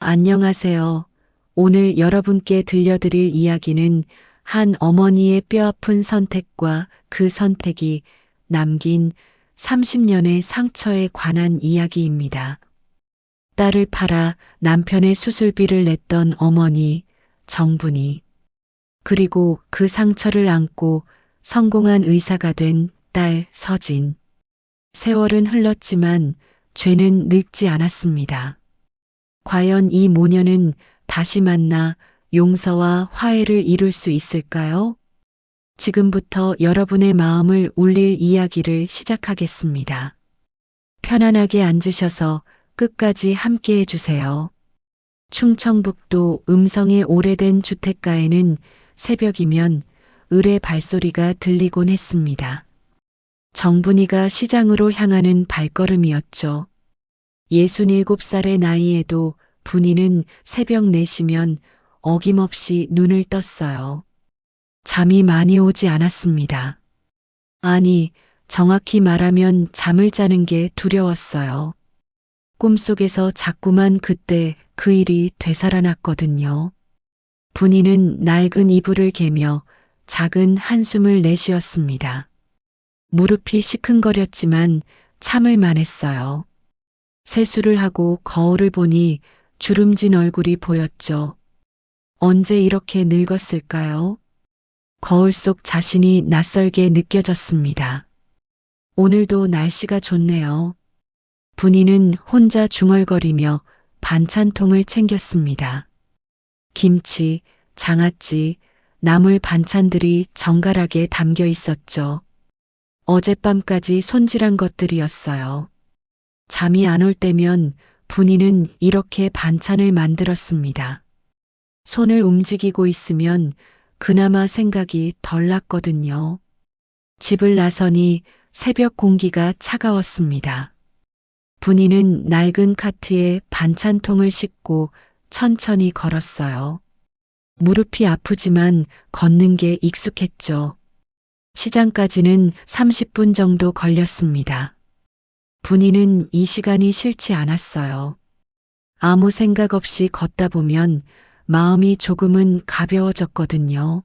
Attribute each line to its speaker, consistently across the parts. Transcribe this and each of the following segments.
Speaker 1: 안녕하세요. 오늘 여러분께 들려드릴 이야기는 한 어머니의 뼈아픈 선택과 그 선택이 남긴 30년의 상처에 관한 이야기입니다. 딸을 팔아 남편의 수술비를 냈던 어머니, 정분이, 그리고 그 상처를 안고 성공한 의사가 된 딸, 서진. 세월은 흘렀지만 죄는 늙지 않았습니다. 과연 이 모녀는 다시 만나 용서와 화해를 이룰 수 있을까요? 지금부터 여러분의 마음을 울릴 이야기를 시작하겠습니다. 편안하게 앉으셔서 끝까지 함께 해주세요. 충청북도 음성의 오래된 주택가에는 새벽이면 을의 발소리가 들리곤 했습니다. 정분이가 시장으로 향하는 발걸음이었죠. 67살의 나이에도 분이는 새벽 4시면 어김없이 눈을 떴어요. 잠이 많이 오지 않았습니다. 아니, 정확히 말하면 잠을 자는 게 두려웠어요. 꿈속에서 자꾸만 그때 그 일이 되살아났거든요. 분이는 낡은 이불을 개며 작은 한숨을 내쉬었습니다. 무릎이 시큰거렸지만 참을 만했어요. 세수를 하고 거울을 보니 주름진 얼굴이 보였죠. 언제 이렇게 늙었을까요? 거울 속 자신이 낯설게 느껴졌습니다. 오늘도 날씨가 좋네요. 분이는 혼자 중얼거리며 반찬통을 챙겼습니다. 김치, 장아찌, 나물 반찬들이 정갈하게 담겨 있었죠. 어젯밤까지 손질한 것들이었어요. 잠이 안 올 때면 분이는 이렇게 반찬을 만들었습니다. 손을 움직이고 있으면 그나마 생각이 덜 났거든요. 집을 나서니 새벽 공기가 차가웠습니다. 분이는 낡은 카트에 반찬통을 싣고 천천히 걸었어요. 무릎이 아프지만 걷는 게 익숙했죠. 시장까지는 30분 정도 걸렸습니다. 분이는 이 시간이 싫지 않았어요. 아무 생각 없이 걷다 보면 마음이 조금은 가벼워졌거든요.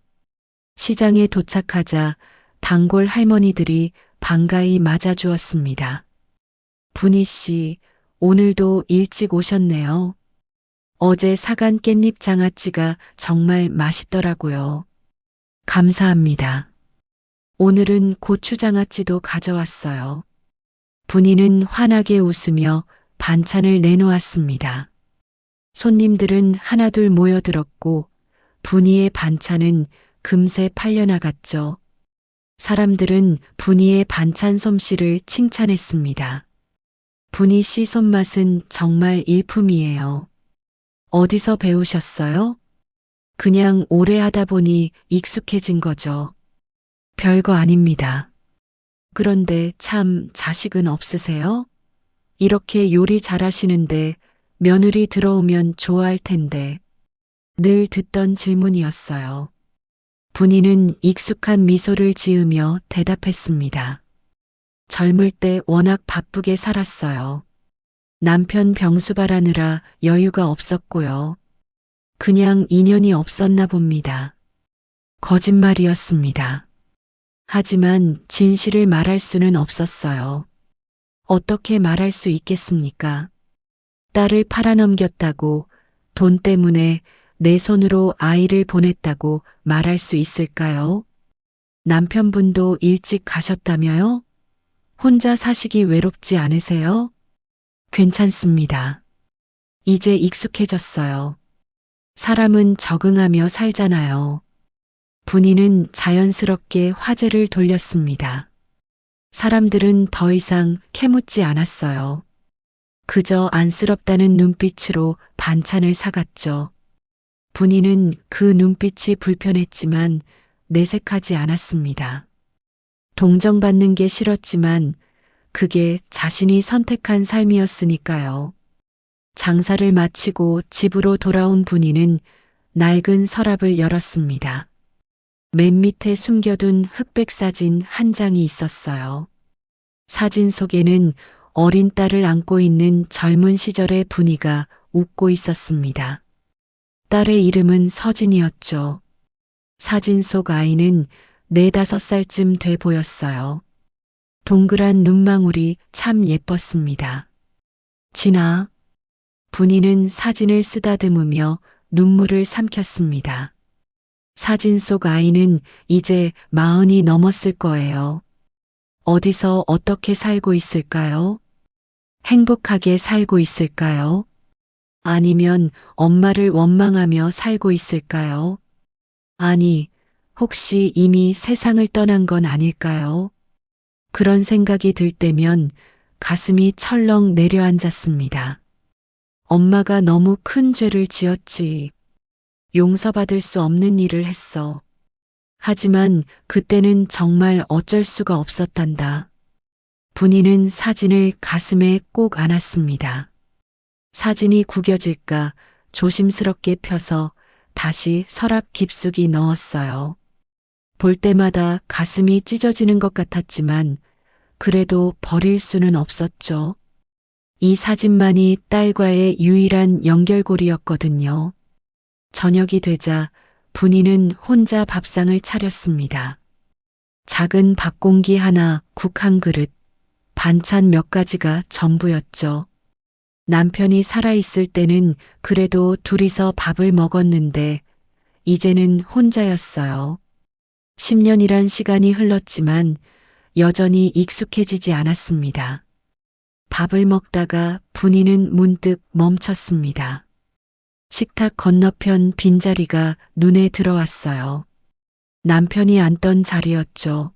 Speaker 1: 시장에 도착하자 단골 할머니들이 반가이 맞아주었습니다. 분이 씨, 오늘도 일찍 오셨네요. 어제 사간 깻잎 장아찌가 정말 맛있더라고요. 감사합니다. 오늘은 고추 장아찌도 가져왔어요. 분이는 환하게 웃으며 반찬을 내놓았습니다. 손님들은 하나둘 모여들었고 분이의 반찬은 금세 팔려나갔죠. 사람들은 분이의 반찬 솜씨를 칭찬했습니다. 분이 씨 손맛은 정말 일품이에요. 어디서 배우셨어요? 그냥 오래 하다 보니 익숙해진 거죠. 별거 아닙니다. 그런데 참 자식은 없으세요? 이렇게 요리 잘하시는데 며느리 들어오면 좋아할 텐데. 늘 듣던 질문이었어요. 분이는 익숙한 미소를 지으며 대답했습니다. 젊을 때 워낙 바쁘게 살았어요. 남편 병수발하느라 여유가 없었고요. 그냥 인연이 없었나 봅니다. 거짓말이었습니다. 하지만 진실을 말할 수는 없었어요. 어떻게 말할 수 있겠습니까? 딸을 팔아넘겼다고, 돈 때문에 내 손으로 아이를 보냈다고 말할 수 있을까요? 남편분도 일찍 가셨다며요? 혼자 사시기 외롭지 않으세요? 괜찮습니다. 이제 익숙해졌어요. 사람은 적응하며 살잖아요. 분이는 자연스럽게 화제를 돌렸습니다. 사람들은 더 이상 캐묻지 않았어요. 그저 안쓰럽다는 눈빛으로 반찬을 사갔죠. 분이는 그 눈빛이 불편했지만 내색하지 않았습니다. 동정받는 게 싫었지만 그게 자신이 선택한 삶이었으니까요. 장사를 마치고 집으로 돌아온 분이는 낡은 서랍을 열었습니다. 맨 밑에 숨겨둔 흑백 사진 한 장이 있었어요. 사진 속에는 어린 딸을 안고 있는 젊은 시절의 분이가 웃고 있었습니다. 딸의 이름은 서진이었죠. 사진 속 아이는 4~5살쯤 돼 보였어요. 동그란 눈망울이 참 예뻤습니다. 진아. 분이는 사진을 쓰다듬으며 눈물을 삼켰습니다. 사진 속 아이는 이제 40이 넘었을 거예요. 어디서 어떻게 살고 있을까요? 행복하게 살고 있을까요? 아니면 엄마를 원망하며 살고 있을까요? 아니, 혹시 이미 세상을 떠난 건 아닐까요? 그런 생각이 들 때면 가슴이 철렁 내려앉았습니다. 엄마가 너무 큰 죄를 지었지. 용서받을 수 없는 일을 했어. 하지만 그때는 정말 어쩔 수가 없었단다. 분이는 사진을 가슴에 꼭 안았습니다. 사진이 구겨질까 조심스럽게 펴서 다시 서랍 깊숙이 넣었어요. 볼 때마다 가슴이 찢어지는 것 같았지만 그래도 버릴 수는 없었죠. 이 사진만이 딸과의 유일한 연결고리였거든요. 저녁이 되자 분이는 혼자 밥상을 차렸습니다. 작은 밥공기 하나, 국 한 그릇, 반찬 몇 가지가 전부였죠. 남편이 살아있을 때는 그래도 둘이서 밥을 먹었는데 이제는 혼자였어요. 10년이란 시간이 흘렀지만 여전히 익숙해지지 않았습니다. 밥을 먹다가 분이는 문득 멈췄습니다. 식탁 건너편 빈자리가 눈에 들어왔어요. 남편이 앉던 자리였죠.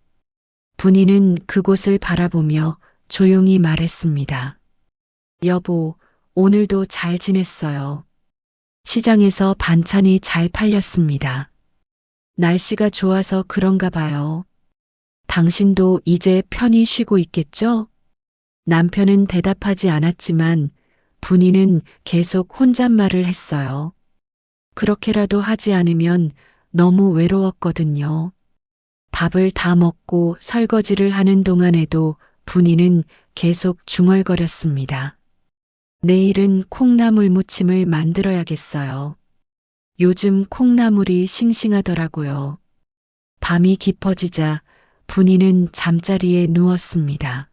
Speaker 1: 분이는 그곳을 바라보며 조용히 말했습니다. 여보, 오늘도 잘 지냈어요. 시장에서 반찬이 잘 팔렸습니다. 날씨가 좋아서 그런가 봐요. 당신도 이제 편히 쉬고 있겠죠? 남편은 대답하지 않았지만 분이는 계속 혼잣말을 했어요. 그렇게라도 하지 않으면 너무 외로웠거든요. 밥을 다 먹고 설거지를 하는 동안에도 분이는 계속 중얼거렸습니다. 내일은 콩나물 무침을 만들어야겠어요. 요즘 콩나물이 싱싱하더라고요. 밤이 깊어지자 분이는 잠자리에 누웠습니다.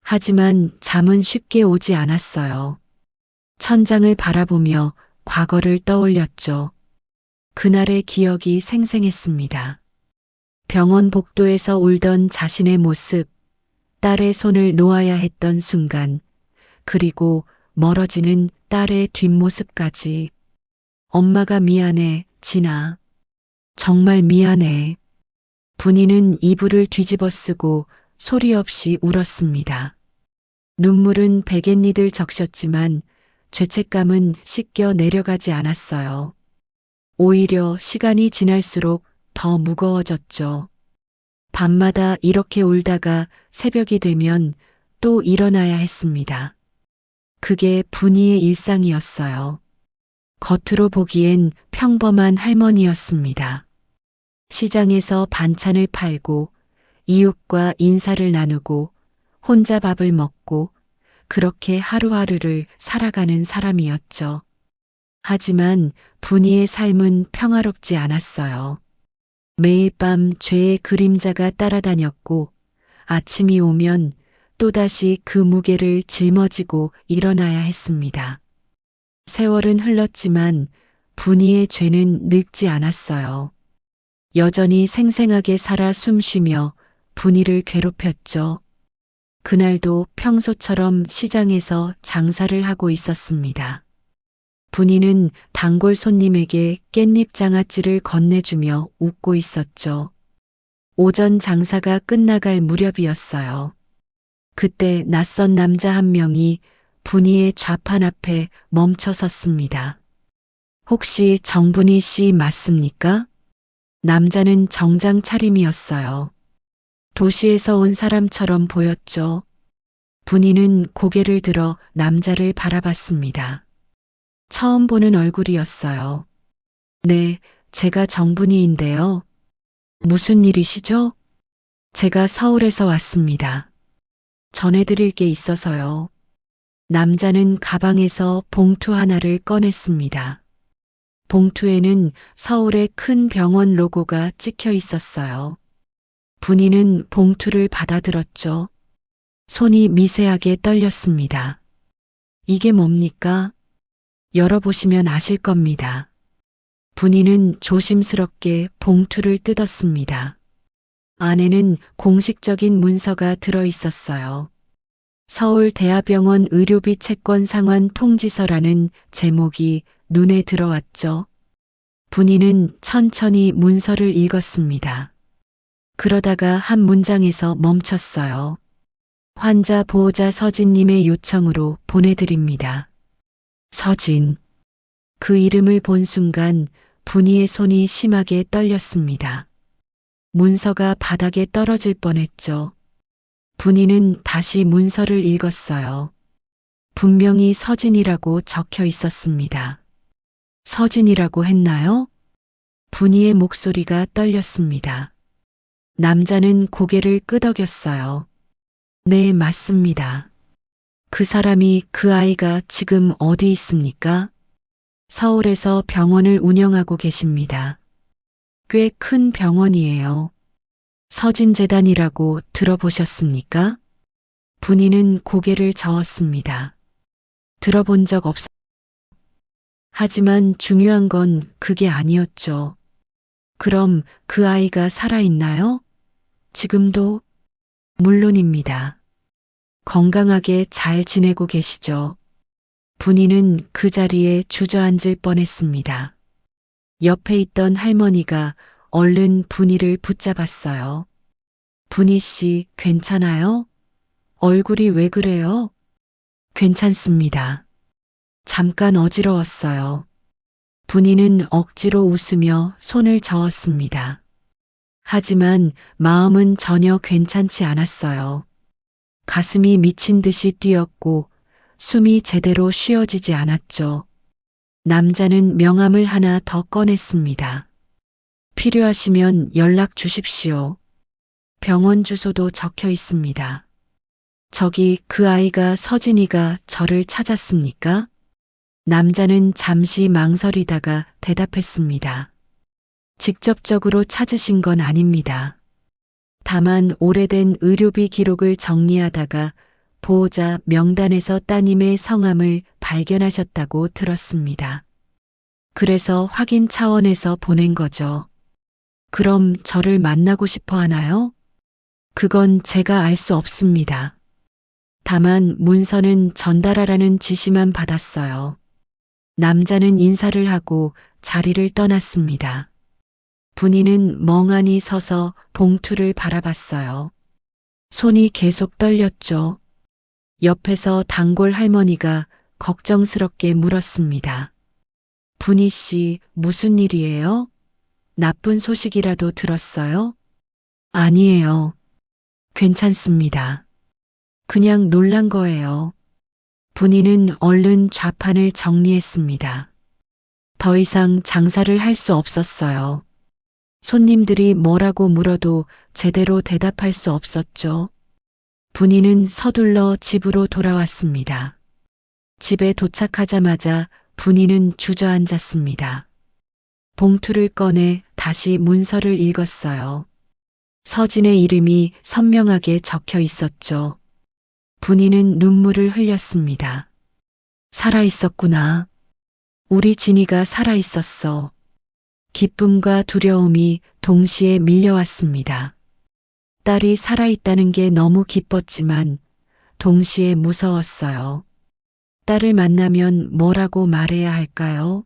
Speaker 1: 하지만 잠은 쉽게 오지 않았어요. 천장을 바라보며 과거를 떠올렸죠. 그날의 기억이 생생했습니다. 병원 복도에서 울던 자신의 모습, 딸의 손을 놓아야 했던 순간, 그리고 멀어지는 딸의 뒷모습까지. 엄마가 미안해, 진아. 정말 미안해. 분이는 이불을 뒤집어 쓰고 소리 없이 울었습니다. 눈물은 베갯니들 적셨지만 죄책감은 씻겨 내려가지 않았어요. 오히려 시간이 지날수록 더 무거워졌죠. 밤마다 이렇게 울다가 새벽이 되면 또 일어나야 했습니다. 그게 분이의 일상이었어요. 겉으로 보기엔 평범한 할머니였습니다. 시장에서 반찬을 팔고 이웃과 인사를 나누고 혼자 밥을 먹고 그렇게 하루하루를 살아가는 사람이었죠. 하지만 분이의 삶은 평화롭지 않았어요. 매일 밤 죄의 그림자가 따라다녔고 아침이 오면 또다시 그 무게를 짊어지고 일어나야 했습니다. 세월은 흘렀지만 분이의 죄는 늙지 않았어요. 여전히 생생하게 살아 숨쉬며 분이를 괴롭혔죠. 그날도 평소처럼 시장에서 장사를 하고 있었습니다. 분이는 단골 손님에게 깻잎 장아찌를 건네주며 웃고 있었죠. 오전 장사가 끝나갈 무렵이었어요. 그때 낯선 남자 한 명이 분이의 좌판 앞에 멈춰 섰습니다. 혹시 정분이 씨 맞습니까? 남자는 정장 차림이었어요. 도시에서 온 사람처럼 보였죠. 분이는 고개를 들어 남자를 바라봤습니다. 처음 보는 얼굴이었어요. 네, 제가 정분이인데요. 무슨 일이시죠? 제가 서울에서 왔습니다. 전해드릴 게 있어서요. 남자는 가방에서 봉투 하나를 꺼냈습니다. 봉투에는 서울의 큰 병원 로고가 찍혀 있었어요. 분이는 봉투를 받아들었죠. 손이 미세하게 떨렸습니다. 이게 뭡니까? 열어보시면 아실 겁니다. 분이는 조심스럽게 봉투를 뜯었습니다. 안에는 공식적인 문서가 들어 있었어요. 서울대학병원 의료비 채권 상환 통지서라는 제목이 눈에 들어왔죠. 분이는 천천히 문서를 읽었습니다. 그러다가 한 문장에서 멈췄어요. 환자 보호자 서진님의 요청으로 보내드립니다. 서진. 그 이름을 본 순간 분이의 손이 심하게 떨렸습니다. 문서가 바닥에 떨어질 뻔했죠. 분이는 다시 문서를 읽었어요. 분명히 서진이라고 적혀 있었습니다. 서진이라고 했나요? 분이의 목소리가 떨렸습니다. 남자는 고개를 끄덕였어요. 네, 맞습니다. 그 사람이 그 아이가 지금 어디 있습니까? 서울에서 병원을 운영하고 계십니다. 꽤 큰 병원이에요. 서진재단이라고 들어보셨습니까? 분이는 고개를 저었습니다. 들어본 적 없어. 하지만 중요한 건 그게 아니었죠. 그럼 그 아이가 살아있나요? 지금도? 물론입니다. 건강하게 잘 지내고 계시죠? 분이는 그 자리에 주저앉을 뻔했습니다. 옆에 있던 할머니가 얼른 분이를 붙잡았어요. 분이 씨, 괜찮아요? 얼굴이 왜 그래요? 괜찮습니다. 잠깐 어지러웠어요. 분이는 억지로 웃으며 손을 저었습니다. 하지만 마음은 전혀 괜찮지 않았어요. 가슴이 미친 듯이 뛰었고 숨이 제대로 쉬어지지 않았죠. 남자는 명함을 하나 더 꺼냈습니다. 필요하시면 연락 주십시오. 병원 주소도 적혀 있습니다. 저기 그 아이가 서진이가 저를 찾았습니까? 남자는 잠시 망설이다가 대답했습니다. 직접적으로 찾으신 건 아닙니다. 다만 오래된 의료비 기록을 정리하다가 보호자 명단에서 따님의 성함을 발견하셨다고 들었습니다. 그래서 확인 차원에서 보낸 거죠. 그럼 저를 만나고 싶어 하나요? 그건 제가 알 수 없습니다. 다만 문서는 전달하라는 지시만 받았어요. 남자는 인사를 하고 자리를 떠났습니다. 분이는 멍하니 서서 봉투를 바라봤어요. 손이 계속 떨렸죠. 옆에서 단골 할머니가 걱정스럽게 물었습니다. 분이 씨, 무슨 일이에요? 나쁜 소식이라도 들었어요? 아니에요. 괜찮습니다. 그냥 놀란 거예요. 분이는 얼른 좌판을 정리했습니다. 더 이상 장사를 할 수 없었어요. 손님들이 뭐라고 물어도 제대로 대답할 수 없었죠. 분이는 서둘러 집으로 돌아왔습니다. 집에 도착하자마자 분이는 주저앉았습니다. 봉투를 꺼내 다시 문서를 읽었어요. 서진의 이름이 선명하게 적혀 있었죠. 분이는 눈물을 흘렸습니다. 살아있었구나. 우리 진이가 살아있었어. 기쁨과 두려움이 동시에 밀려왔습니다. 딸이 살아있다는 게 너무 기뻤지만 동시에 무서웠어요. 딸을 만나면 뭐라고 말해야 할까요?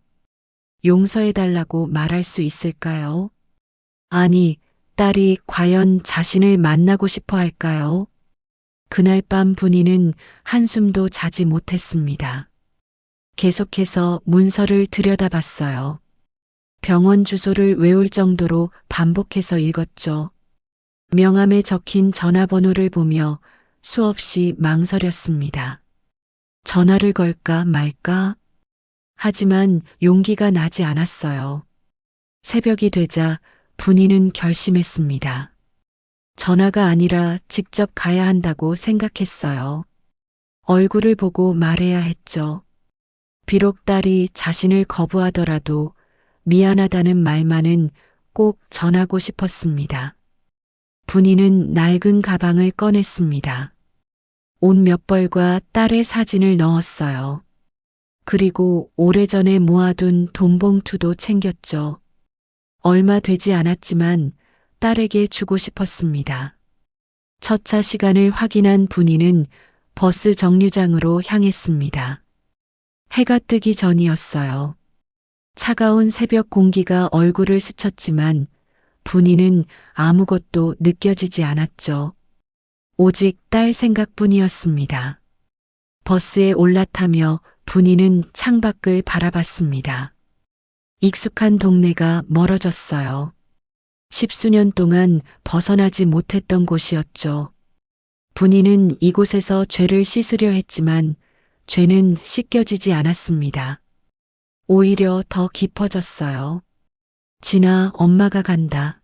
Speaker 1: 용서해달라고 말할 수 있을까요? 아니, 딸이 과연 자신을 만나고 싶어 할까요? 그날 밤 분이는 한숨도 자지 못했습니다. 계속해서 문서를 들여다봤어요. 병원 주소를 외울 정도로 반복해서 읽었죠. 명함에 적힌 전화번호를 보며 수없이 망설였습니다. 전화를 걸까 말까? 하지만 용기가 나지 않았어요. 새벽이 되자 분이는 결심했습니다. 전화가 아니라 직접 가야 한다고 생각했어요. 얼굴을 보고 말해야 했죠. 비록 딸이 자신을 거부하더라도 미안하다는 말만은 꼭 전하고 싶었습니다. 분이는 낡은 가방을 꺼냈습니다. 옷 몇 벌과 딸의 사진을 넣었어요. 그리고 오래전에 모아둔 돈 봉투도 챙겼죠. 얼마 되지 않았지만 딸에게 주고 싶었습니다. 첫 차 시간을 확인한 분이는 버스 정류장으로 향했습니다. 해가 뜨기 전이었어요. 차가운 새벽 공기가 얼굴을 스쳤지만 분이는 아무것도 느껴지지 않았죠. 오직 딸 생각뿐이었습니다. 버스에 올라타며 분이는 창밖을 바라봤습니다. 익숙한 동네가 멀어졌어요. 십수년 동안 벗어나지 못했던 곳이었죠. 분이는 이곳에서 죄를 씻으려 했지만 죄는 씻겨지지 않았습니다. 오히려 더 깊어졌어요. 진아, 엄마가 간다.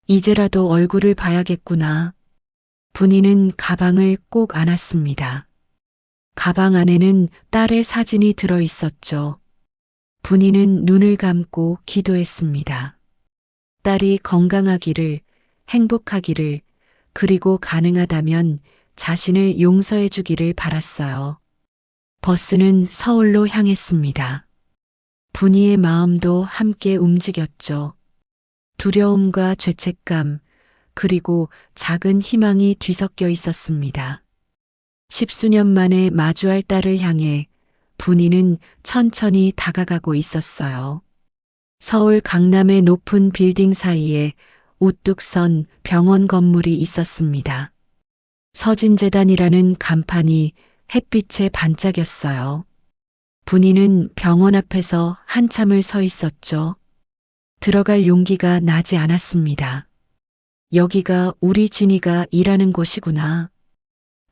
Speaker 1: 이제라도 얼굴을 봐야겠구나. 분이는 가방을 꼭 안았습니다. 가방 안에는 딸의 사진이 들어 있었죠. 분이는 눈을 감고 기도했습니다. 딸이 건강하기를, 행복하기를, 그리고 가능하다면 자신을 용서해 주기를 바랐어요. 버스는 서울로 향했습니다. 분이의 마음도 함께 움직였죠. 두려움과 죄책감, 그리고 작은 희망이 뒤섞여 있었습니다. 십수년 만에 마주할 딸을 향해 분이는 천천히 다가가고 있었어요. 서울 강남의 높은 빌딩 사이에 우뚝 선 병원 건물이 있었습니다. 서진재단이라는 간판이 햇빛에 반짝였어요. 분이는 병원 앞에서 한참을 서 있었죠. 들어갈 용기가 나지 않았습니다. 여기가 우리 진이가 일하는 곳이구나.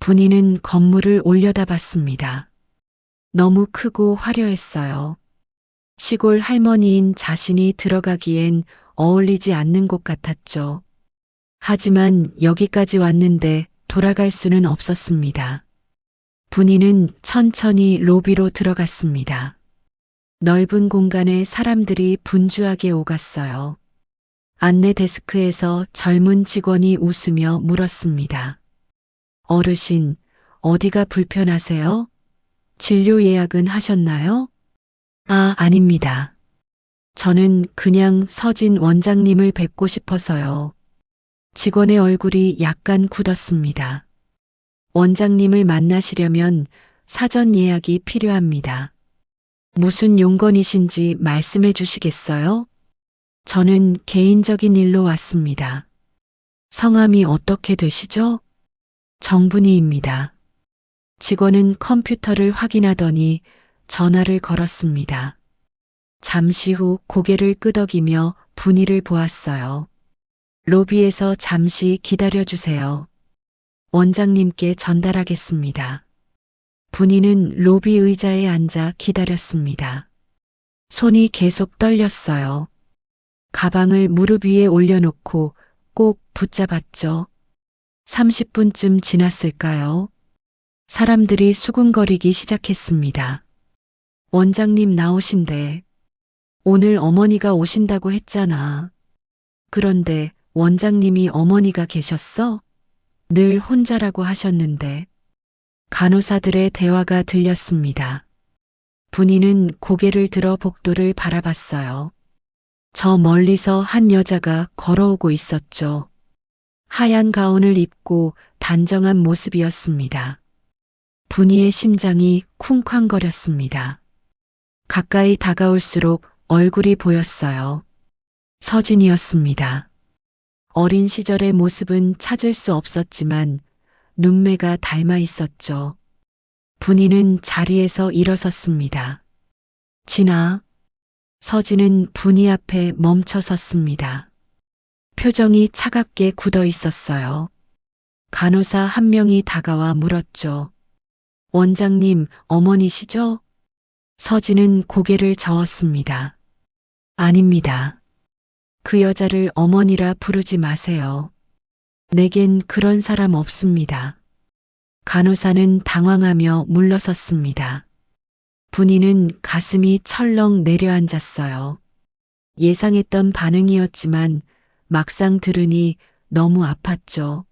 Speaker 1: 분이는 건물을 올려다봤습니다. 너무 크고 화려했어요. 시골 할머니인 자신이 들어가기엔 어울리지 않는 곳 같았죠. 하지만 여기까지 왔는데 돌아갈 수는 없었습니다. 분이는 천천히 로비로 들어갔습니다. 넓은 공간에 사람들이 분주하게 오갔어요. 안내 데스크에서 젊은 직원이 웃으며 물었습니다. 어르신, 어디가 불편하세요? 진료 예약은 하셨나요? 아, 아닙니다. 저는 그냥 서진 원장님을 뵙고 싶어서요. 직원의 얼굴이 약간 굳었습니다. 원장님을 만나시려면 사전 예약이 필요합니다. 무슨 용건이신지 말씀해 주시겠어요? 저는 개인적인 일로 왔습니다. 성함이 어떻게 되시죠? 정분이입니다. 직원은 컴퓨터를 확인하더니 전화를 걸었습니다. 잠시 후 고개를 끄덕이며 분이를 보았어요. 로비에서 잠시 기다려주세요. 원장님께 전달하겠습니다. 분이는 로비 의자에 앉아 기다렸습니다. 손이 계속 떨렸어요. 가방을 무릎 위에 올려놓고 꼭 붙잡았죠. 30분쯤 지났을까요? 사람들이 수군거리기 시작했습니다. 원장님 나오신대. 오늘 어머니가 오신다고 했잖아. 그런데 원장님이 어머니가 계셨어? 늘 혼자라고 하셨는데. 간호사들의 대화가 들렸습니다. 분이는 고개를 들어 복도를 바라봤어요. 저 멀리서 한 여자가 걸어오고 있었죠. 하얀 가운을 입고 단정한 모습이었습니다. 분이의 심장이 쿵쾅거렸습니다. 가까이 다가올수록 얼굴이 보였어요. 서진이었습니다. 어린 시절의 모습은 찾을 수 없었지만 눈매가 닮아 있었죠. 분이는 자리에서 일어섰습니다. 진아. 서진은 분이 앞에 멈춰 섰습니다. 표정이 차갑게 굳어 있었어요. 간호사 한 명이 다가와 물었죠. 원장님, 어머니시죠? 서진은 고개를 저었습니다. 아닙니다. 그 여자를 어머니라 부르지 마세요. 내겐 그런 사람 없습니다. 간호사는 당황하며 물러섰습니다. 분이는 가슴이 철렁 내려앉았어요. 예상했던 반응이었지만 막상 들으니 너무 아팠죠.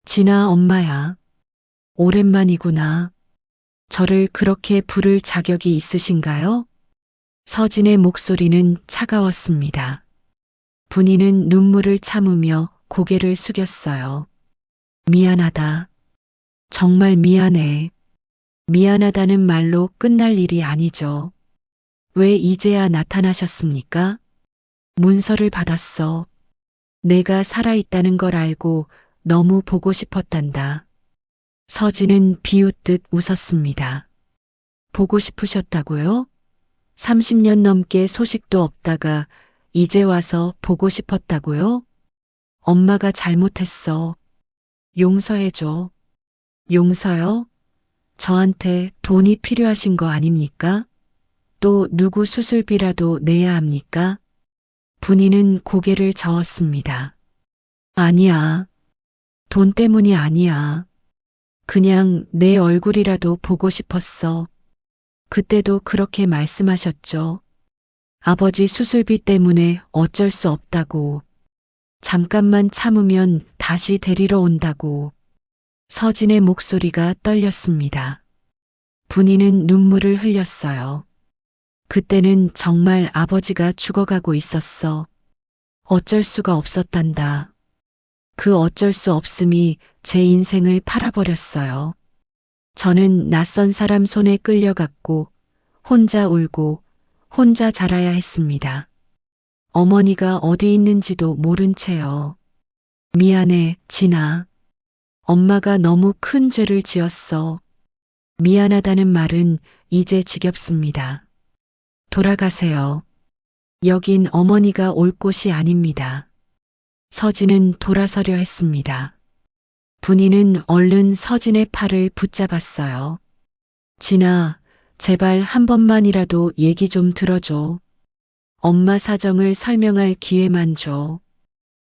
Speaker 1: 진아 엄마야. 오랜만이구나. 저를 그렇게 부를 자격이 있으신가요? 서진의 목소리는 차가웠습니다. 분이는 눈물을 참으며 고개를 숙였어요. 미안하다. 정말 미안해. 미안하다는 말로 끝날 일이 아니죠. 왜 이제야 나타나셨습니까? 문서를 받았어. 내가 살아있다는 걸 알고 너무 보고 싶었단다. 서진은 비웃듯 웃었습니다. 보고 싶으셨다고요? 30년 넘게 소식도 없다가 이제 와서 보고 싶었다고요? 엄마가 잘못했어. 용서해줘. 용서요? 저한테 돈이 필요하신 거 아닙니까? 또 누구 수술비라도 내야 합니까? 분이는 고개를 저었습니다. 아니야. 돈 때문이 아니야. 그냥 내 얼굴이라도 보고 싶었어. 그때도 그렇게 말씀하셨죠. 아버지 수술비 때문에 어쩔 수 없다고. 잠깐만 참으면 다시 데리러 온다고. 서진의 목소리가 떨렸습니다. 분이는 눈물을 흘렸어요. 그때는 정말 아버지가 죽어가고 있었어. 어쩔 수가 없었단다. 그 어쩔 수 없음이 제 인생을 팔아버렸어요. 저는 낯선 사람 손에 끌려갔고 혼자 울고 혼자 자라야 했습니다. 어머니가 어디 있는지도 모른 채요. 미안해, 진아. 엄마가 너무 큰 죄를 지었어. 미안하다는 말은 이제 지겹습니다. 돌아가세요. 여긴 어머니가 올 곳이 아닙니다. 서진은 돌아서려 했습니다. 분이는 얼른 서진의 팔을 붙잡았어요. 진아, 제발 한 번만이라도 얘기 좀 들어줘. 엄마 사정을 설명할 기회만 줘.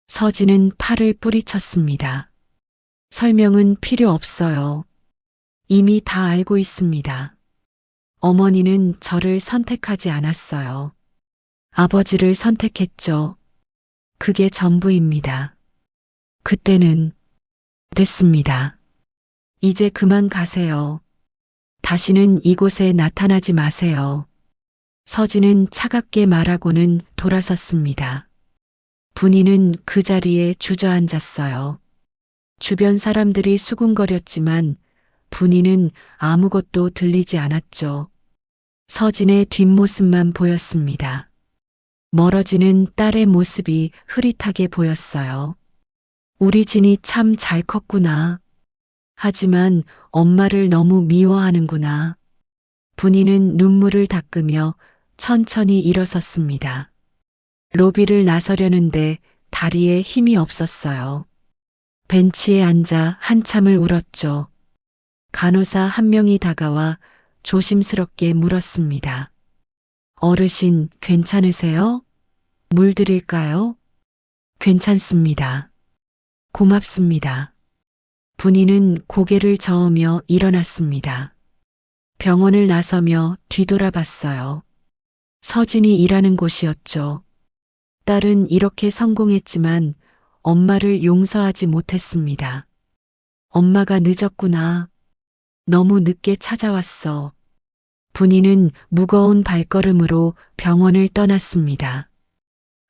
Speaker 1: 서진은 팔을 뿌리쳤습니다. 설명은 필요 없어요. 이미 다 알고 있습니다. 어머니는 저를 선택하지 않았어요. 아버지를 선택했죠. 그게 전부입니다. 그때는 됐습니다. 이제 그만 가세요. 다시는 이곳에 나타나지 마세요. 서진은 차갑게 말하고는 돌아섰습니다. 분이는 그 자리에 주저앉았어요. 주변 사람들이 수군거렸지만 분이는 아무것도 들리지 않았죠. 서진의 뒷모습만 보였습니다. 멀어지는 딸의 모습이 흐릿하게 보였어요. 우리 진이 참 잘 컸구나. 하지만 엄마를 너무 미워하는구나. 분이는 눈물을 닦으며 천천히 일어섰습니다. 로비를 나서려는데 다리에 힘이 없었어요. 벤치에 앉아 한참을 울었죠. 간호사 한 명이 다가와 조심스럽게 물었습니다. 어르신, 괜찮으세요? 물 드릴까요? 괜찮습니다. 고맙습니다. 분이는 고개를 저으며 일어났습니다. 병원을 나서며 뒤돌아봤어요. 서진이 일하는 곳이었죠. 딸은 이렇게 성공했지만 엄마를 용서하지 못했습니다. 엄마가 늦었구나. 너무 늦게 찾아왔어. 분이는 무거운 발걸음으로 병원을 떠났습니다.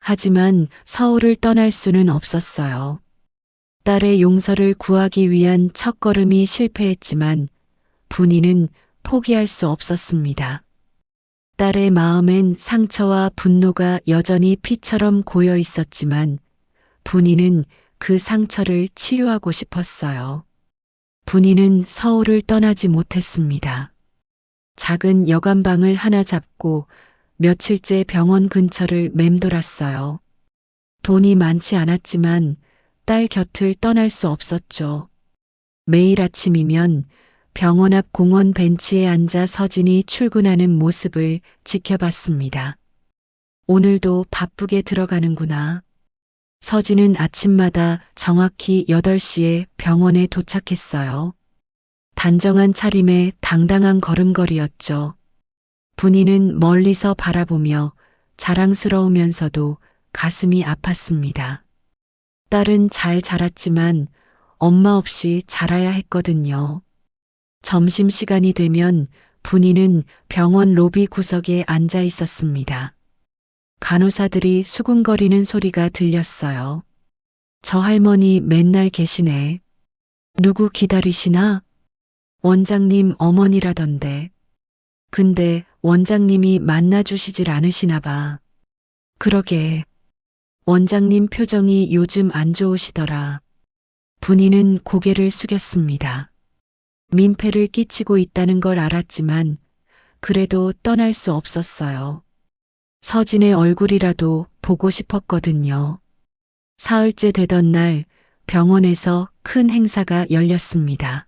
Speaker 1: 하지만 서울을 떠날 수는 없었어요. 딸의 용서를 구하기 위한 첫걸음이 실패했지만 분이는 포기할 수 없었습니다. 딸의 마음엔 상처와 분노가 여전히 피처럼 고여 있었지만 분이는 그 상처를 치유하고 싶었어요. 분이는 서울을 떠나지 못했습니다. 작은 여간방을 하나 잡고 며칠째 병원 근처를 맴돌았어요. 돈이 많지 않았지만 딸 곁을 떠날 수 없었죠. 매일 아침이면 병원 앞 공원 벤치에 앉아 서진이 출근하는 모습을 지켜봤습니다. 오늘도 바쁘게 들어가는구나. 서진은 아침마다 정확히 8시에 병원에 도착했어요. 단정한 차림에 당당한 걸음걸이였죠. 분이는 멀리서 바라보며 자랑스러우면서도 가슴이 아팠습니다. 딸은 잘 자랐지만 엄마 없이 자라야 했거든요. 점심시간이 되면 분이는 병원 로비 구석에 앉아 있었습니다. 간호사들이 수군거리는 소리가 들렸어요. 저 할머니 맨날 계시네. 누구 기다리시나? 원장님 어머니라던데. 근데 원장님이 만나주시질 않으시나 봐. 그러게. 원장님 표정이 요즘 안 좋으시더라. 분이는 고개를 숙였습니다. 민폐를 끼치고 있다는 걸 알았지만 그래도 떠날 수 없었어요. 서진의 얼굴이라도 보고 싶었거든요. 사흘째 되던 날 병원에서 큰 행사가 열렸습니다.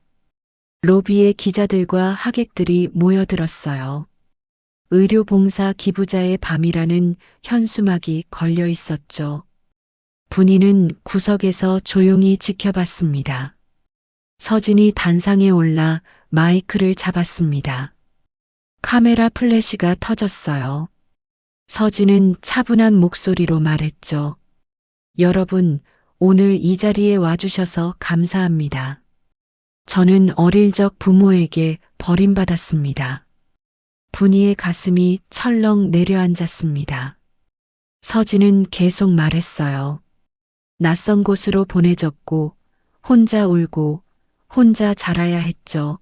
Speaker 1: 로비에 기자들과 하객들이 모여들었어요. 의료봉사 기부자의 밤이라는 현수막이 걸려 있었죠. 분이는 구석에서 조용히 지켜봤습니다. 서진이 단상에 올라 마이크를 잡았습니다. 카메라 플래시가 터졌어요. 서진은 차분한 목소리로 말했죠. 여러분, 오늘 이 자리에 와주셔서 감사합니다. 저는 어릴 적 부모에게 버림받았습니다. 분이의 가슴이 철렁 내려앉았습니다. 서진은 계속 말했어요. 낯선 곳으로 보내졌고, 혼자 울고, 혼자 자라야 했죠.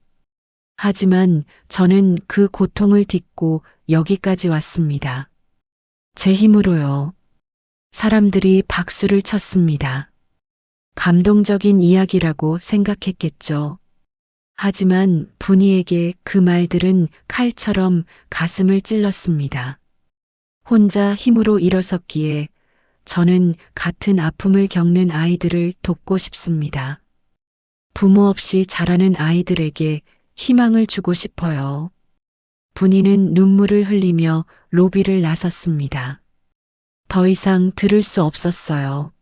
Speaker 1: 하지만 저는 그 고통을 딛고 여기까지 왔습니다. 제 힘으로요. 사람들이 박수를 쳤습니다. 감동적인 이야기라고 생각했겠죠. 하지만 분이에게 그 말들은 칼처럼 가슴을 찔렀습니다. 혼자 힘으로 일어섰기에 저는 같은 아픔을 겪는 아이들을 돕고 싶습니다. 부모 없이 자라는 아이들에게 희망을 주고 싶어요. 분이는 눈물을 흘리며 로비를 나섰습니다. 더 이상 들을 수 없었어요.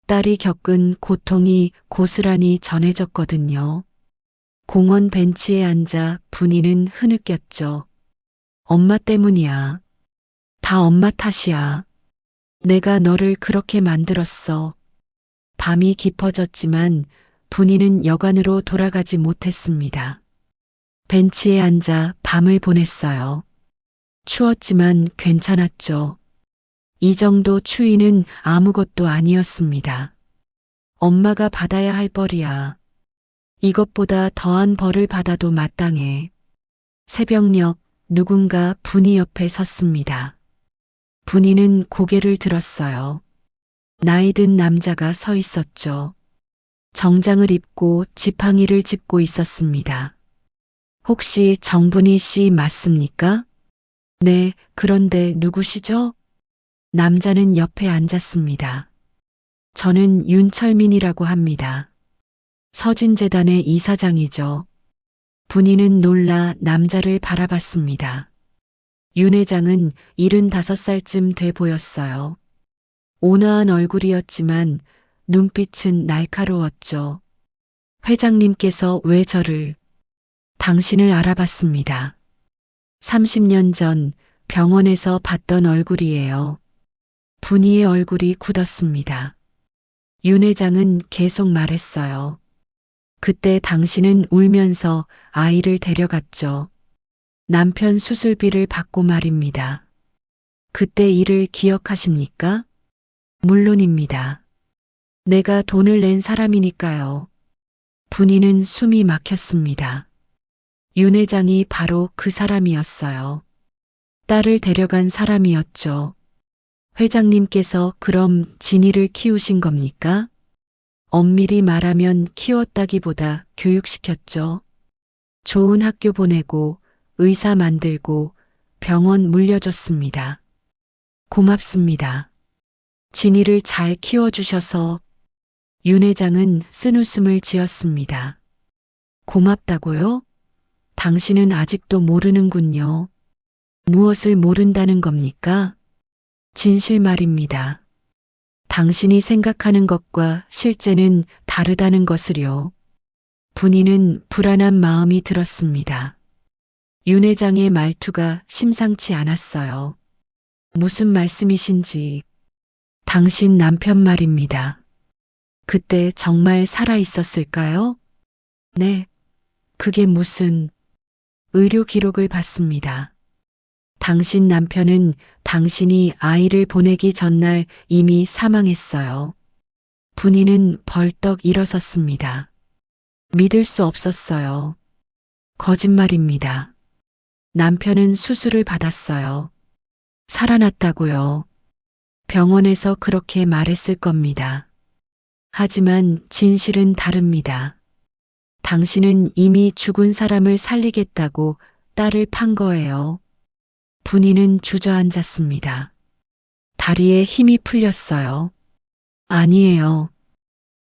Speaker 1: 딸이 겪은 고통이 고스란히 전해졌거든요. 공원 벤치에 앉아 분이는 흐느꼈죠. 엄마 때문이야. 다 엄마 탓이야. 내가 너를 그렇게 만들었어. 밤이 깊어졌지만 분이는 여관으로 돌아가지 못했습니다. 벤치에 앉아 밤을 보냈어요. 추웠지만 괜찮았죠. 이 정도 추위는 아무것도 아니었습니다. 엄마가 받아야 할 벌이야. 이것보다 더한 벌을 받아도 마땅해. 새벽녘 누군가 분이 옆에 섰습니다. 분이는 고개를 들었어요. 나이 든 남자가 서 있었죠. 정장을 입고 지팡이를 짚고 있었습니다. 혹시 정분이 씨 맞습니까? 네, 그런데 누구시죠? 남자는 옆에 앉았습니다. 저는 윤철민이라고 합니다. 서진재단의 이사장이죠. 분이는 놀라 남자를 바라봤습니다. 윤 회장은 75살쯤 돼 보였어요. 온화한 얼굴이었지만 눈빛은 날카로웠죠. 회장님께서 왜 저를, 당신을 알아봤습니다. 30년 전 병원에서 봤던 얼굴이에요. 분이의 얼굴이 굳었습니다. 윤 회장은 계속 말했어요. 그때 당신은 울면서 아이를 데려갔죠. 남편 수술비를 받고 말입니다. 그때 일을 기억하십니까? 물론입니다. 내가 돈을 낸 사람이니까요. 분이는 숨이 막혔습니다. 윤 회장이 바로 그 사람이었어요. 딸을 데려간 사람이었죠. 회장님께서 그럼 진이를 키우신 겁니까? 엄밀히 말하면 키웠다기보다 교육시켰죠. 좋은 학교 보내고 의사 만들고 병원 물려줬습니다. 고맙습니다. 진이를 잘 키워주셔서. 윤 회장은 쓴웃음을 지었습니다. 고맙다고요? 당신은 아직도 모르는군요. 무엇을 모른다는 겁니까? 진실 말입니다. 당신이 생각하는 것과 실제는 다르다는 것을요. 분이는 불안한 마음이 들었습니다. 윤 회장의 말투가 심상치 않았어요. 무슨 말씀이신지. 당신 남편 말입니다. 그때 정말 살아 있었을까요? 네. 그게 무슨. 의료 기록을 봤습니다. 당신 남편은 당신이 아이를 보내기 전날 이미 사망했어요. 분이는 벌떡 일어섰습니다. 믿을 수 없었어요. 거짓말입니다. 남편은 수술을 받았어요. 살아났다고요. 병원에서 그렇게 말했을 겁니다. 하지만 진실은 다릅니다. 당신은 이미 죽은 사람을 살리겠다고 딸을 판 거예요. 분이는 주저앉았습니다. 다리에 힘이 풀렸어요. 아니에요.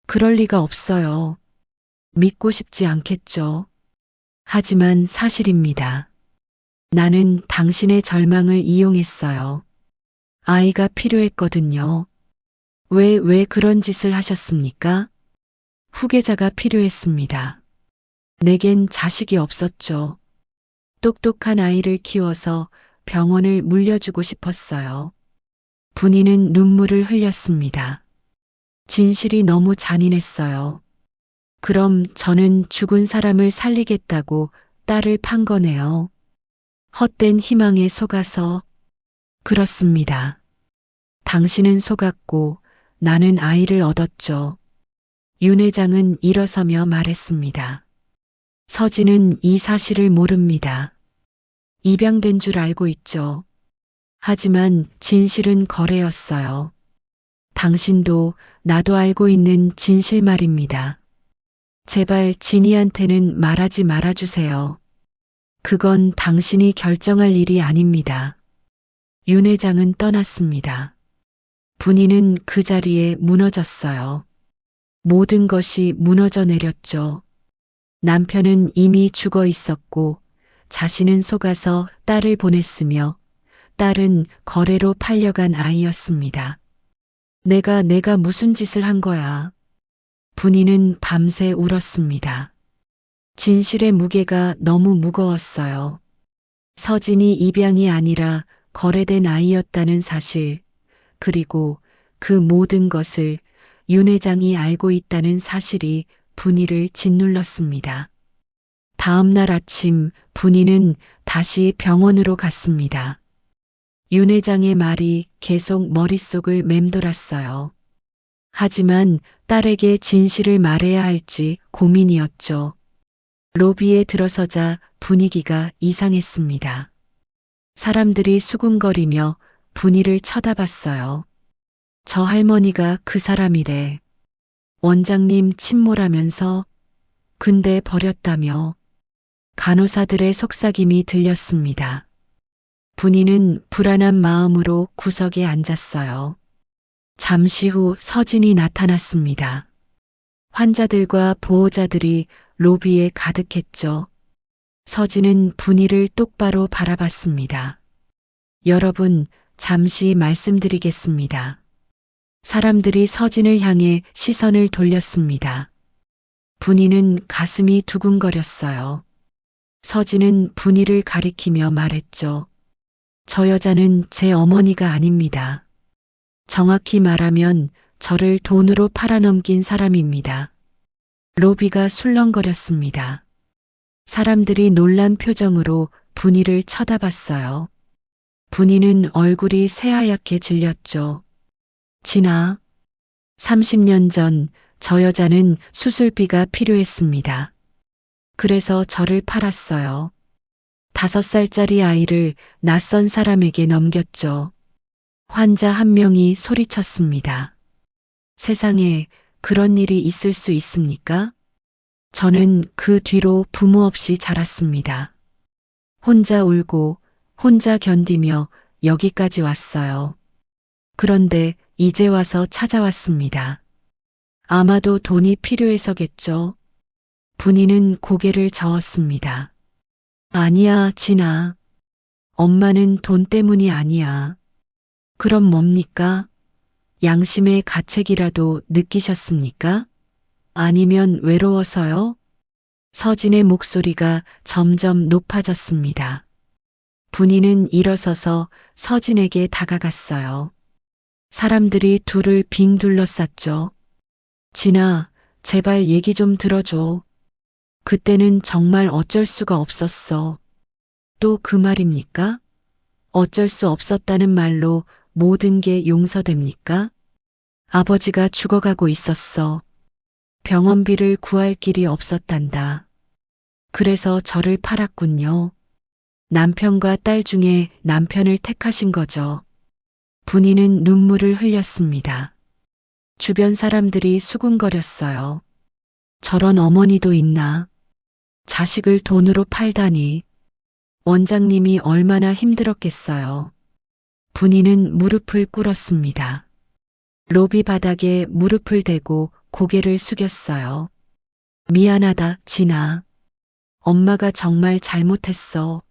Speaker 1: 그럴 리가 없어요. 믿고 싶지 않겠죠. 하지만 사실입니다. 나는 당신의 절망을 이용했어요. 아이가 필요했거든요. 왜 그런 짓을 하셨습니까? 후계자가 필요했습니다. 내겐 자식이 없었죠. 똑똑한 아이를 키워서 병원을 물려주고 싶었어요. 분이는 눈물을 흘렸습니다. 진실이 너무 잔인했어요. 그럼 저는 죽은 사람을 살리겠다고 딸을 판 거네요. 헛된 희망에 속아서. 그렇습니다. 당신은 속았고 나는 아이를 얻었죠. 윤 회장은 일어서며 말했습니다. 서진은 이 사실을 모릅니다. 입양된 줄 알고 있죠. 하지만 진실은 거래였어요. 당신도 나도 알고 있는 진실 말입니다. 제발 진이한테는 말하지 말아주세요. 그건 당신이 결정할 일이 아닙니다. 윤 회장은 떠났습니다. 분이는 그 자리에 무너졌어요. 모든 것이 무너져 내렸죠. 남편은 이미 죽어 있었고 자신은 속아서 딸을 보냈으며 딸은 거래로 팔려간 아이였습니다. 내가 무슨 짓을 한 거야. 분이는 밤새 울었습니다. 진실의 무게가 너무 무거웠어요. 서진이 입양이 아니라 거래된 아이였다는 사실, 그리고 그 모든 것을 윤 회장이 알고 있다는 사실이 분이를 짓눌렀습니다. 다음 날 아침 분이는 다시 병원으로 갔습니다. 윤 회장의 말이 계속 머릿속을 맴돌았어요. 하지만 딸에게 진실을 말해야 할지 고민이었죠. 로비에 들어서자 분위기가 이상했습니다. 사람들이 수군거리며 분이를 쳐다봤어요. 저 할머니가 그 사람이래. 원장님 침몰하면서 근데 버렸다며. 간호사들의 속삭임이 들렸습니다. 분이는 불안한 마음으로 구석에 앉았어요. 잠시 후 서진이 나타났습니다. 환자들과 보호자들이 로비에 가득했죠. 서진은 분이를 똑바로 바라봤습니다. 여러분, 잠시 말씀드리겠습니다. 사람들이 서진을 향해 시선을 돌렸습니다. 분이는 가슴이 두근거렸어요. 서진은 분이를 가리키며 말했죠. 저 여자는 제 어머니가 아닙니다. 정확히 말하면 저를 돈으로 팔아넘긴 사람입니다. 로비가 술렁거렸습니다. 사람들이 놀란 표정으로 분이를 쳐다봤어요. 분이는 얼굴이 새하얗게 질렸죠. 진아, 30년 전 저 여자는 수술비가 필요했습니다. 그래서 저를 팔았어요. 5살짜리 아이를 낯선 사람에게 넘겼죠. 환자 한 명이 소리쳤습니다. 세상에 그런 일이 있을 수 있습니까? 저는 그 뒤로 부모 없이 자랐습니다. 혼자 울고 혼자 견디며 여기까지 왔어요. 그런데 이제 와서 찾아왔습니다. 아마도 돈이 필요해서겠죠. 분이는 고개를 저었습니다. 아니야, 진아. 엄마는 돈 때문이 아니야. 그럼 뭡니까? 양심의 가책이라도 느끼셨습니까? 아니면 외로워서요? 서진의 목소리가 점점 높아졌습니다. 분이는 일어서서 서진에게 다가갔어요. 사람들이 둘을 빙 둘러쌌죠. 진아, 제발 얘기 좀 들어줘. 그때는 정말 어쩔 수가 없었어. 또 그 말입니까? 어쩔 수 없었다는 말로 모든 게 용서됩니까? 아버지가 죽어가고 있었어. 병원비를 구할 길이 없었단다. 그래서 저를 팔았군요. 남편과 딸 중에 남편을 택하신 거죠. 분이는 눈물을 흘렸습니다. 주변 사람들이 수군거렸어요. 저런 어머니도 있나? 자식을 돈으로 팔다니. 원장님이 얼마나 힘들었겠어요. 분이는 무릎을 꿇었습니다. 로비 바닥에 무릎을 대고 고개를 숙였어요. 미안하다, 진아. 엄마가 정말 잘못했어.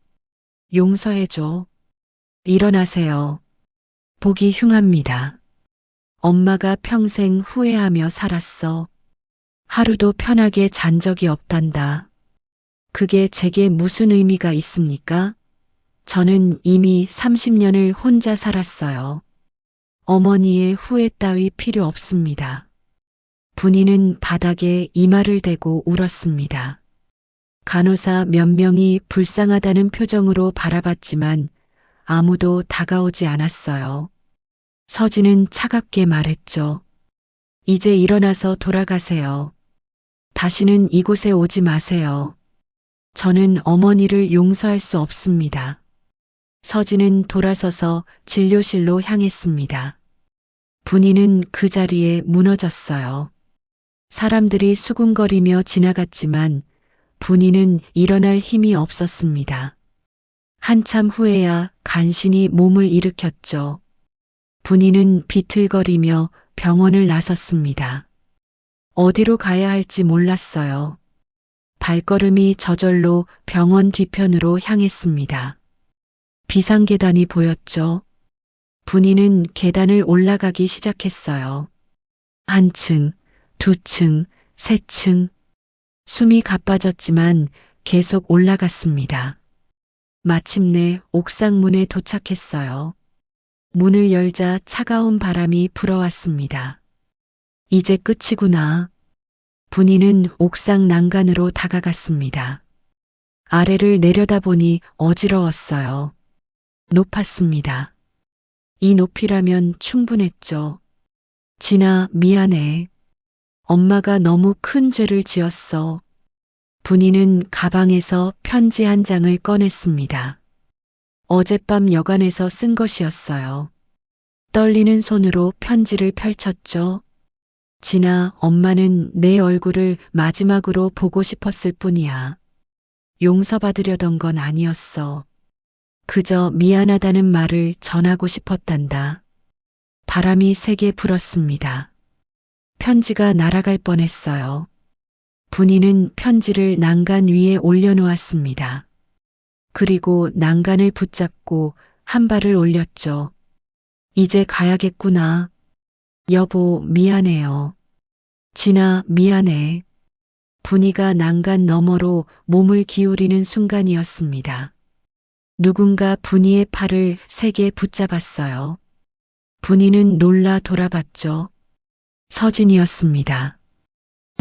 Speaker 1: 용서해줘. 일어나세요. 보기 흉합니다. 엄마가 평생 후회하며 살았어. 하루도 편하게 잔 적이 없단다. 그게 제게 무슨 의미가 있습니까? 저는 이미 30년을 혼자 살았어요. 어머니의 후회 따위 필요 없습니다. 분이는 바닥에 이마를 대고 울었습니다. 간호사 몇 명이 불쌍하다는 표정으로 바라봤지만 아무도 다가오지 않았어요. 서진은 차갑게 말했죠. 이제 일어나서 돌아가세요. 다시는 이곳에 오지 마세요. 저는 어머니를 용서할 수 없습니다. 서진은 돌아서서 진료실로 향했습니다. 분이는 그 자리에 무너졌어요. 사람들이 수군거리며 지나갔지만 분이는 일어날 힘이 없었습니다. 한참 후에야 간신히 몸을 일으켰죠. 분이는 비틀거리며 병원을 나섰습니다. 어디로 가야 할지 몰랐어요. 발걸음이 저절로 병원 뒤편으로 향했습니다. 비상계단이 보였죠. 분이는 계단을 올라가기 시작했어요. 한 층, 두 층, 세 층. 숨이 가빠졌지만 계속 올라갔습니다. 마침내 옥상 문에 도착했어요. 문을 열자 차가운 바람이 불어왔습니다. 이제 끝이구나. 분이는 옥상 난간으로 다가갔습니다. 아래를 내려다보니 어지러웠어요. 높았습니다. 이 높이라면 충분했죠. 진아, 미안해. 엄마가 너무 큰 죄를 지었어. 분이는 가방에서 편지 한 장을 꺼냈습니다. 어젯밤 여관에서 쓴 것이었어요. 떨리는 손으로 편지를 펼쳤죠. 진아, 엄마는 내 얼굴을 마지막으로 보고 싶었을 뿐이야. 용서받으려던 건 아니었어. 그저 미안하다는 말을 전하고 싶었단다. 바람이 세게 불었습니다. 편지가 날아갈 뻔했어요. 분이는 편지를 난간 위에 올려놓았습니다. 그리고 난간을 붙잡고 한 발을 올렸죠. 이제 가야겠구나. 여보, 미안해요. 진아, 미안해. 분이가 난간 너머로 몸을 기울이는 순간이었습니다. 누군가 분이의 팔을 세게 붙잡았어요. 분이는 놀라 돌아봤죠. 서진이었습니다.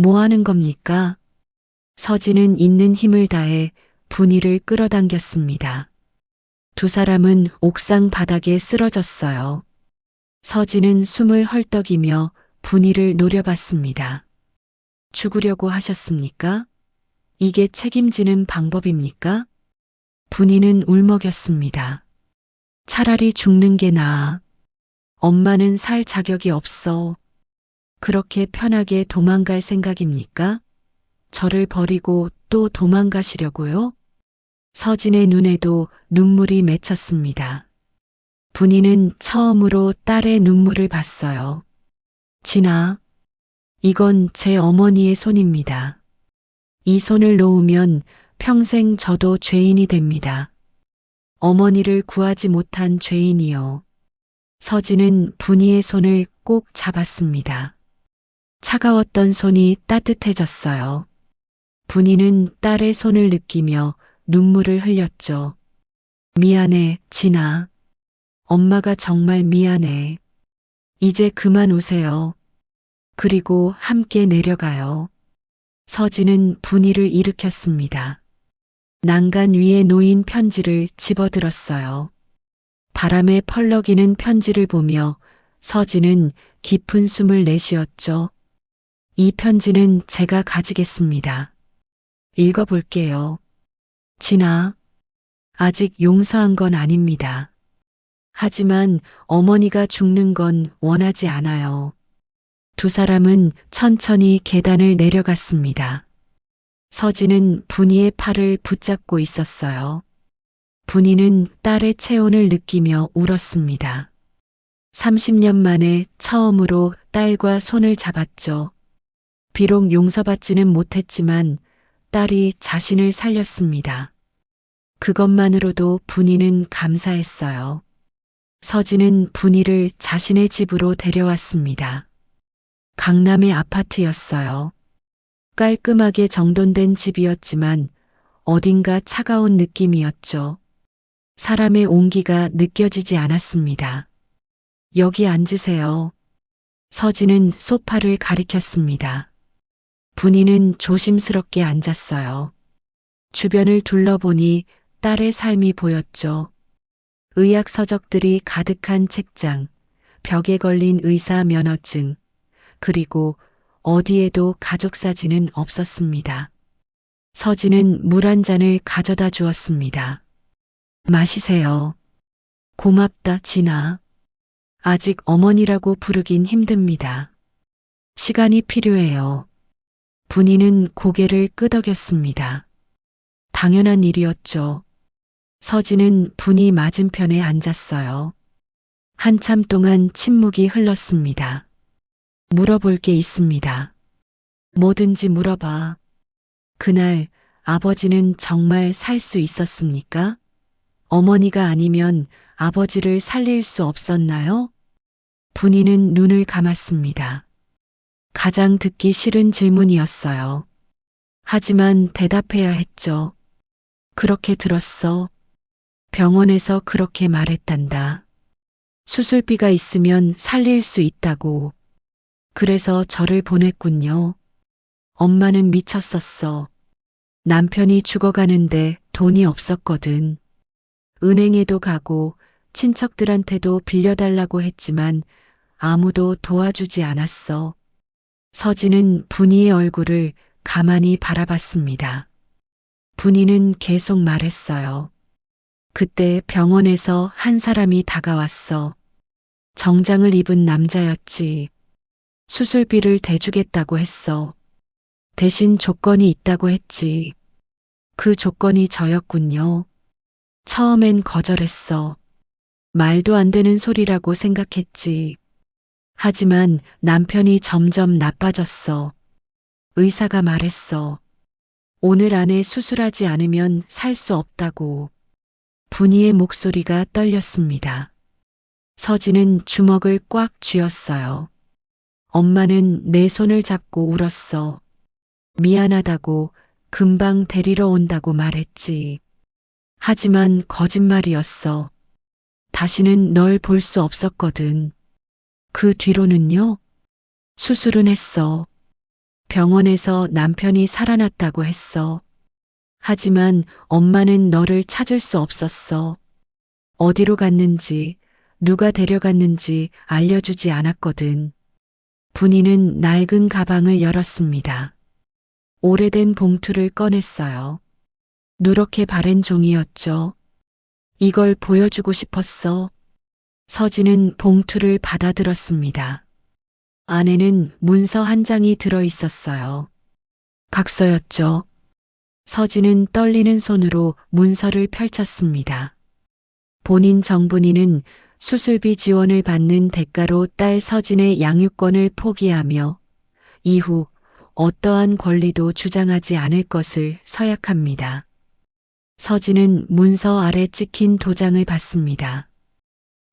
Speaker 1: 뭐 하는 겁니까? 서진은 있는 힘을 다해 분이를 끌어당겼습니다. 두 사람은 옥상 바닥에 쓰러졌어요. 서진은 숨을 헐떡이며 분이를 노려봤습니다. 죽으려고 하셨습니까? 이게 책임지는 방법입니까? 분이는 울먹였습니다. 차라리 죽는 게 나아. 엄마는 살 자격이 없어. 그렇게 편하게 도망갈 생각입니까? 저를 버리고 또 도망가시려고요? 서진의 눈에도 눈물이 맺혔습니다. 분이는 처음으로 딸의 눈물을 봤어요. 진아, 이건 제 어머니의 손입니다. 이 손을 놓으면 평생 저도 죄인이 됩니다. 어머니를 구하지 못한 죄인이요. 서진은 분이의 손을 꼭 잡았습니다. 차가웠던 손이 따뜻해졌어요. 분이는 딸의 손을 느끼며 눈물을 흘렸죠. 미안해, 진아. 엄마가 정말 미안해. 이제 그만 우세요. 그리고 함께 내려가요. 서진은 분이를 일으켰습니다. 난간 위에 놓인 편지를 집어들었어요. 바람에 펄럭이는 편지를 보며 서진은 깊은 숨을 내쉬었죠. 이 편지는 제가 가지겠습니다. 읽어볼게요. 진아, 아직 용서한 건 아닙니다. 하지만 어머니가 죽는 건 원하지 않아요. 두 사람은 천천히 계단을 내려갔습니다. 서진은 분이의 팔을 붙잡고 있었어요. 분이는 딸의 체온을 느끼며 울었습니다. 30년 만에 처음으로 딸과 손을 잡았죠. 비록 용서받지는 못했지만 딸이 자신을 살렸습니다. 그것만으로도 분이는 감사했어요. 서진은 분이를 자신의 집으로 데려왔습니다. 강남의 아파트였어요. 깔끔하게 정돈된 집이었지만 어딘가 차가운 느낌이었죠. 사람의 온기가 느껴지지 않았습니다. 여기 앉으세요. 서진은 소파를 가리켰습니다. 분이는 조심스럽게 앉았어요. 주변을 둘러보니 딸의 삶이 보였죠. 의학 서적들이 가득한 책장, 벽에 걸린 의사 면허증, 그리고 어디에도 가족 사진은 없었습니다. 서진은 물 한 잔을 가져다 주었습니다. 마시세요. 고맙다, 진아. 아직 어머니라고 부르긴 힘듭니다. 시간이 필요해요. 분이는 고개를 끄덕였습니다. 당연한 일이었죠. 서진은 분이 맞은편에 앉았어요. 한참 동안 침묵이 흘렀습니다. 물어볼 게 있습니다. 뭐든지 물어봐. 그날 아버지는 정말 살 수 있었습니까? 어머니가 아니면 아버지를 살릴 수 없었나요? 분이는 눈을 감았습니다. 가장 듣기 싫은 질문이었어요. 하지만 대답해야 했죠. 그렇게 들었어. 병원에서 그렇게 말했단다. 수술비가 있으면 살릴 수 있다고. 그래서 저를 보냈군요. 엄마는 미쳤었어. 남편이 죽어가는데 돈이 없었거든. 은행에도 가고 친척들한테도 빌려달라고 했지만 아무도 도와주지 않았어. 서진은 분이의 얼굴을 가만히 바라봤습니다. 분이는 계속 말했어요. 그때 병원에서 한 사람이 다가왔어. 정장을 입은 남자였지. 수술비를 대주겠다고 했어. 대신 조건이 있다고 했지. 그 조건이 저였군요. 처음엔 거절했어. 말도 안 되는 소리라고 생각했지. 하지만 남편이 점점 나빠졌어. 의사가 말했어. 오늘 안에 수술하지 않으면 살 수 없다고. 분이의 목소리가 떨렸습니다. 서진은 주먹을 꽉 쥐었어요. 엄마는 내 손을 잡고 울었어. 미안하다고, 금방 데리러 온다고 말했지. 하지만 거짓말이었어. 다시는 널 볼 수 없었거든. 그 뒤로는요? 수술은 했어. 병원에서 남편이 살아났다고 했어. 하지만 엄마는 너를 찾을 수 없었어. 어디로 갔는지, 누가 데려갔는지 알려주지 않았거든. 분이는 낡은 가방을 열었습니다. 오래된 봉투를 꺼냈어요. 누렇게 바랜 종이였죠. 이걸 보여주고 싶었어. 서진은 봉투를 받아들었습니다. 안에는 문서 한 장이 들어 있었어요. 각서였죠. 서진은 떨리는 손으로 문서를 펼쳤습니다. 본인 정분이는 수술비 지원을 받는 대가로 딸 서진의 양육권을 포기하며 이후 어떠한 권리도 주장하지 않을 것을 서약합니다. 서진은 문서 아래 찍힌 도장을 받습니다.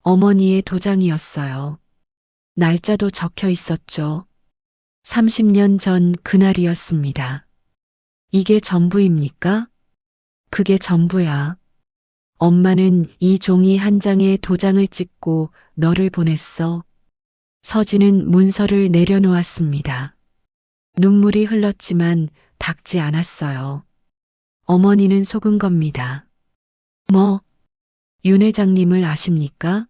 Speaker 1: 어머니의 도장이었어요. 날짜도 적혀 있었죠. 30년 전 그날이었습니다. 이게 전부입니까? 그게 전부야. 엄마는 이 종이 한 장에 도장을 찍고 너를 보냈어. 서진은 문서를 내려놓았습니다. 눈물이 흘렀지만 닦지 않았어요. 어머니는 속은 겁니다. 뭐, 윤 회장님을 아십니까?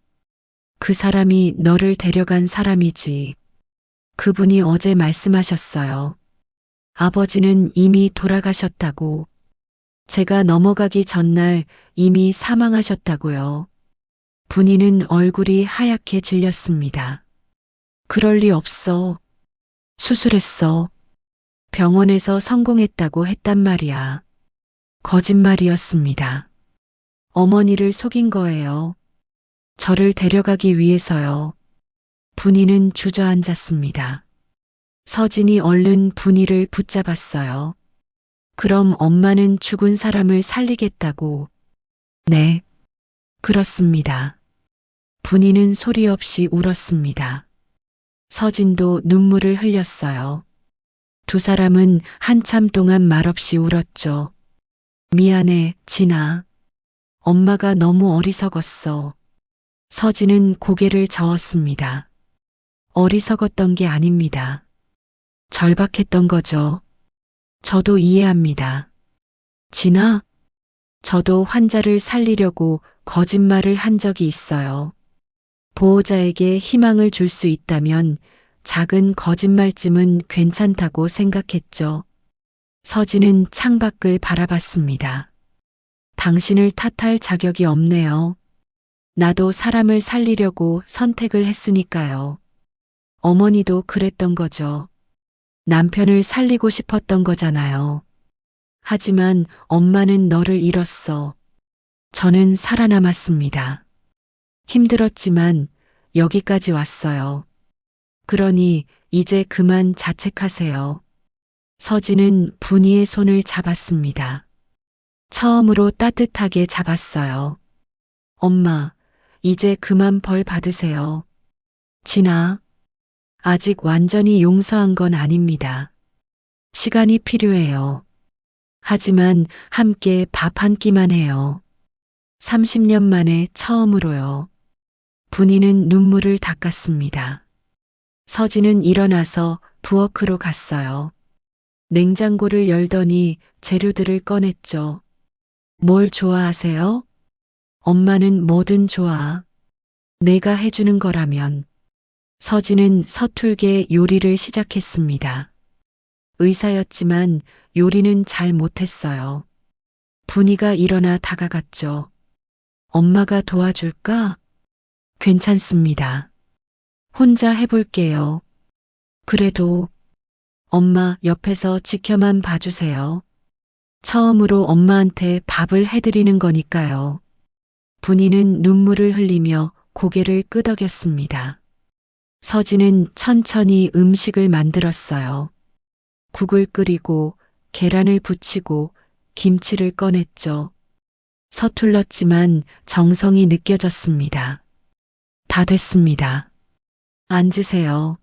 Speaker 1: 그 사람이 너를 데려간 사람이지. 그분이 어제 말씀하셨어요. 아버지는 이미 돌아가셨다고. 제가 넘어가기 전날 이미 사망하셨다고요. 분이는 얼굴이 하얗게 질렸습니다. 그럴 리 없어. 수술했어. 병원에서 성공했다고 했단 말이야. 거짓말이었습니다. 어머니를 속인 거예요. 저를 데려가기 위해서요. 분이는 주저앉았습니다. 서진이 얼른 분이를 붙잡았어요. 그럼 엄마는 죽은 사람을 살리겠다고. 네. 그렇습니다. 분이는 소리 없이 울었습니다. 서진도 눈물을 흘렸어요. 두 사람은 한참 동안 말없이 울었죠. 미안해, 진아. 엄마가 너무 어리석었어. 서진은 고개를 저었습니다. 어리석었던 게 아닙니다. 절박했던 거죠. 저도 이해합니다. 진아, 저도 환자를 살리려고 거짓말을 한 적이 있어요. 보호자에게 희망을 줄 수 있다면 작은 거짓말쯤은 괜찮다고 생각했죠. 서진은 창밖을 바라봤습니다. 당신을 탓할 자격이 없네요. 나도 사람을 살리려고 선택을 했으니까요. 어머니도 그랬던 거죠. 남편을 살리고 싶었던 거잖아요. 하지만 엄마는 너를 잃었어. 저는 살아남았습니다. 힘들었지만 여기까지 왔어요. 그러니 이제 그만 자책하세요. 서진은 분이의 손을 잡았습니다. 처음으로 따뜻하게 잡았어요. 엄마, 이제 그만 벌 받으세요. 진아, 아직 완전히 용서한 건 아닙니다. 시간이 필요해요. 하지만 함께 밥 한 끼만 해요. 30년 만에 처음으로요. 분이는 눈물을 닦았습니다. 서진은 일어나서 부엌으로 갔어요. 냉장고를 열더니 재료들을 꺼냈죠. 뭘 좋아하세요? 엄마는 뭐든 좋아. 내가 해주는 거라면. 서진은 서툴게 요리를 시작했습니다. 의사였지만 요리는 잘 못했어요. 분이가 일어나 다가갔죠. 엄마가 도와줄까? 괜찮습니다. 혼자 해볼게요. 그래도 엄마 옆에서 지켜만 봐주세요. 처음으로 엄마한테 밥을 해드리는 거니까요. 분이는 눈물을 흘리며 고개를 끄덕였습니다. 서진은 천천히 음식을 만들었어요. 국을 끓이고 계란을 부치고 김치를 꺼냈죠. 서툴렀지만 정성이 느껴졌습니다. 다 됐습니다. 앉으세요.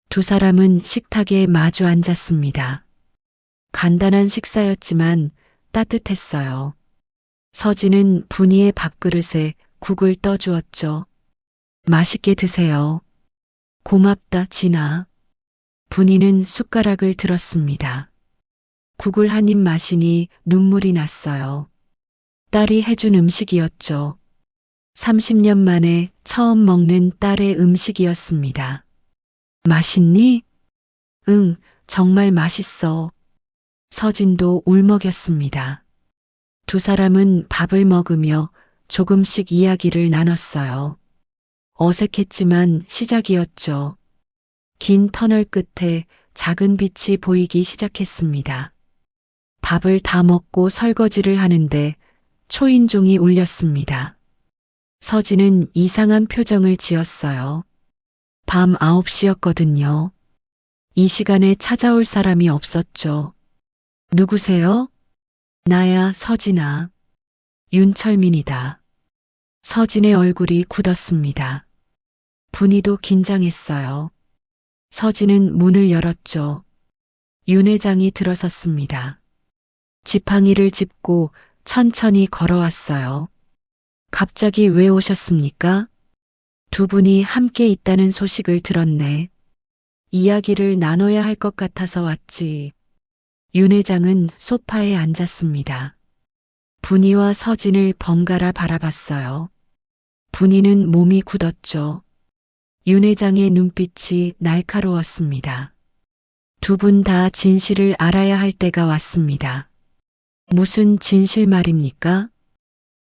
Speaker 1: 두 사람은 식탁에 마주 앉았습니다. 간단한 식사였지만 따뜻했어요. 서진은 분이의 밥그릇에 국을 떠주었죠. 맛있게 드세요. 고맙다, 진아. 분이는 숟가락을 들었습니다. 국을 한 입 마시니 눈물이 났어요. 딸이 해준 음식이었죠. 30년 만에 처음 먹는 딸의 음식이었습니다. 맛있니? 응, 정말 맛있어. 서진도 울먹였습니다. 두 사람은 밥을 먹으며 조금씩 이야기를 나눴어요. 어색했지만 시작이었죠. 긴 터널 끝에 작은 빛이 보이기 시작했습니다. 밥을 다 먹고 설거지를 하는데 초인종이 울렸습니다. 서진은 이상한 표정을 지었어요. 밤 9시였거든요. 이 시간에 찾아올 사람이 없었죠. 누구세요? 나야, 서진아. 윤철민이다. 서진의 얼굴이 굳었습니다. 분이도 긴장했어요. 서진은 문을 열었죠. 윤 회장이 들어섰습니다. 지팡이를 짚고 천천히 걸어왔어요. 갑자기 왜 오셨습니까? 두 분이 함께 있다는 소식을 들었네. 이야기를 나눠야 할 것 같아서 왔지. 윤 회장은 소파에 앉았습니다. 분이와 서진을 번갈아 바라봤어요. 분이는 몸이 굳었죠. 윤 회장의 눈빛이 날카로웠습니다. 두 분 다 진실을 알아야 할 때가 왔습니다. 무슨 진실 말입니까?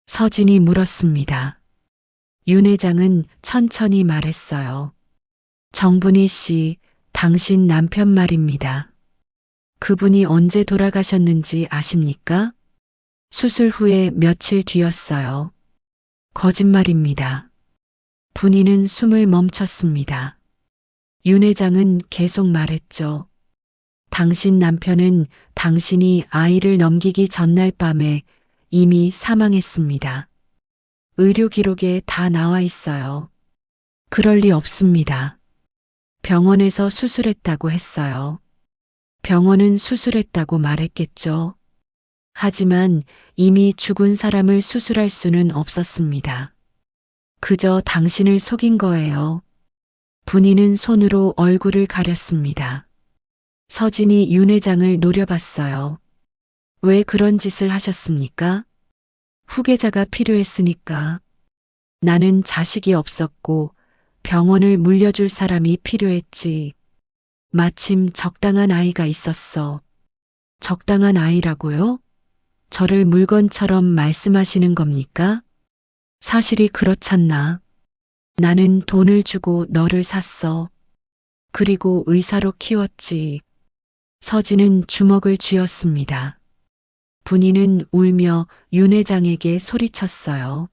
Speaker 1: 서진이 물었습니다. 윤 회장은 천천히 말했어요. 정분희 씨, 당신 남편 말입니다. 그분이 언제 돌아가셨는지 아십니까? 수술 후에 며칠 뒤였어요. 거짓말입니다. 분이는 숨을 멈췄습니다. 윤 회장은 계속 말했죠. 당신 남편은 당신이 아이를 넘기기 전날 밤에 이미 사망했습니다. 의료 기록에 다 나와 있어요. 그럴 리 없습니다. 병원에서 수술했다고 했어요. 병원은 수술했다고 말했겠죠. 하지만 이미 죽은 사람을 수술할 수는 없었습니다. 그저 당신을 속인 거예요. 분이는 손으로 얼굴을 가렸습니다. 서진이 윤 회장을 노려봤어요. 왜 그런 짓을 하셨습니까? 후계자가 필요했으니까. 나는 자식이 없었고 병원을 물려줄 사람이 필요했지. 마침 적당한 아이가 있었어. 적당한 아이라고요? 저를 물건처럼 말씀하시는 겁니까? 사실이 그렇잖나. 나는 돈을 주고 너를 샀어. 그리고 의사로 키웠지. 서진은 주먹을 쥐었습니다. 분이는 울며 윤 회장에게 소리쳤어요.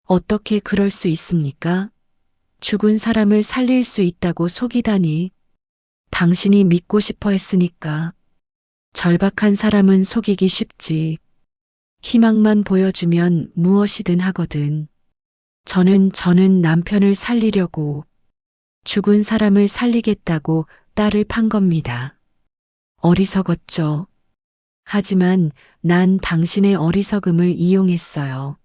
Speaker 1: 어떻게 그럴 수 있습니까? 죽은 사람을 살릴 수 있다고 속이다니. 당신이 믿고 싶어 했으니까. 절박한 사람은 속이기 쉽지. 희망만 보여주면 무엇이든 하거든. 저는 남편을 살리려고 죽은 사람을 살리겠다고 딸을 판 겁니다. 어리석었죠. 하지만 난 당신의 어리석음을 이용했어요.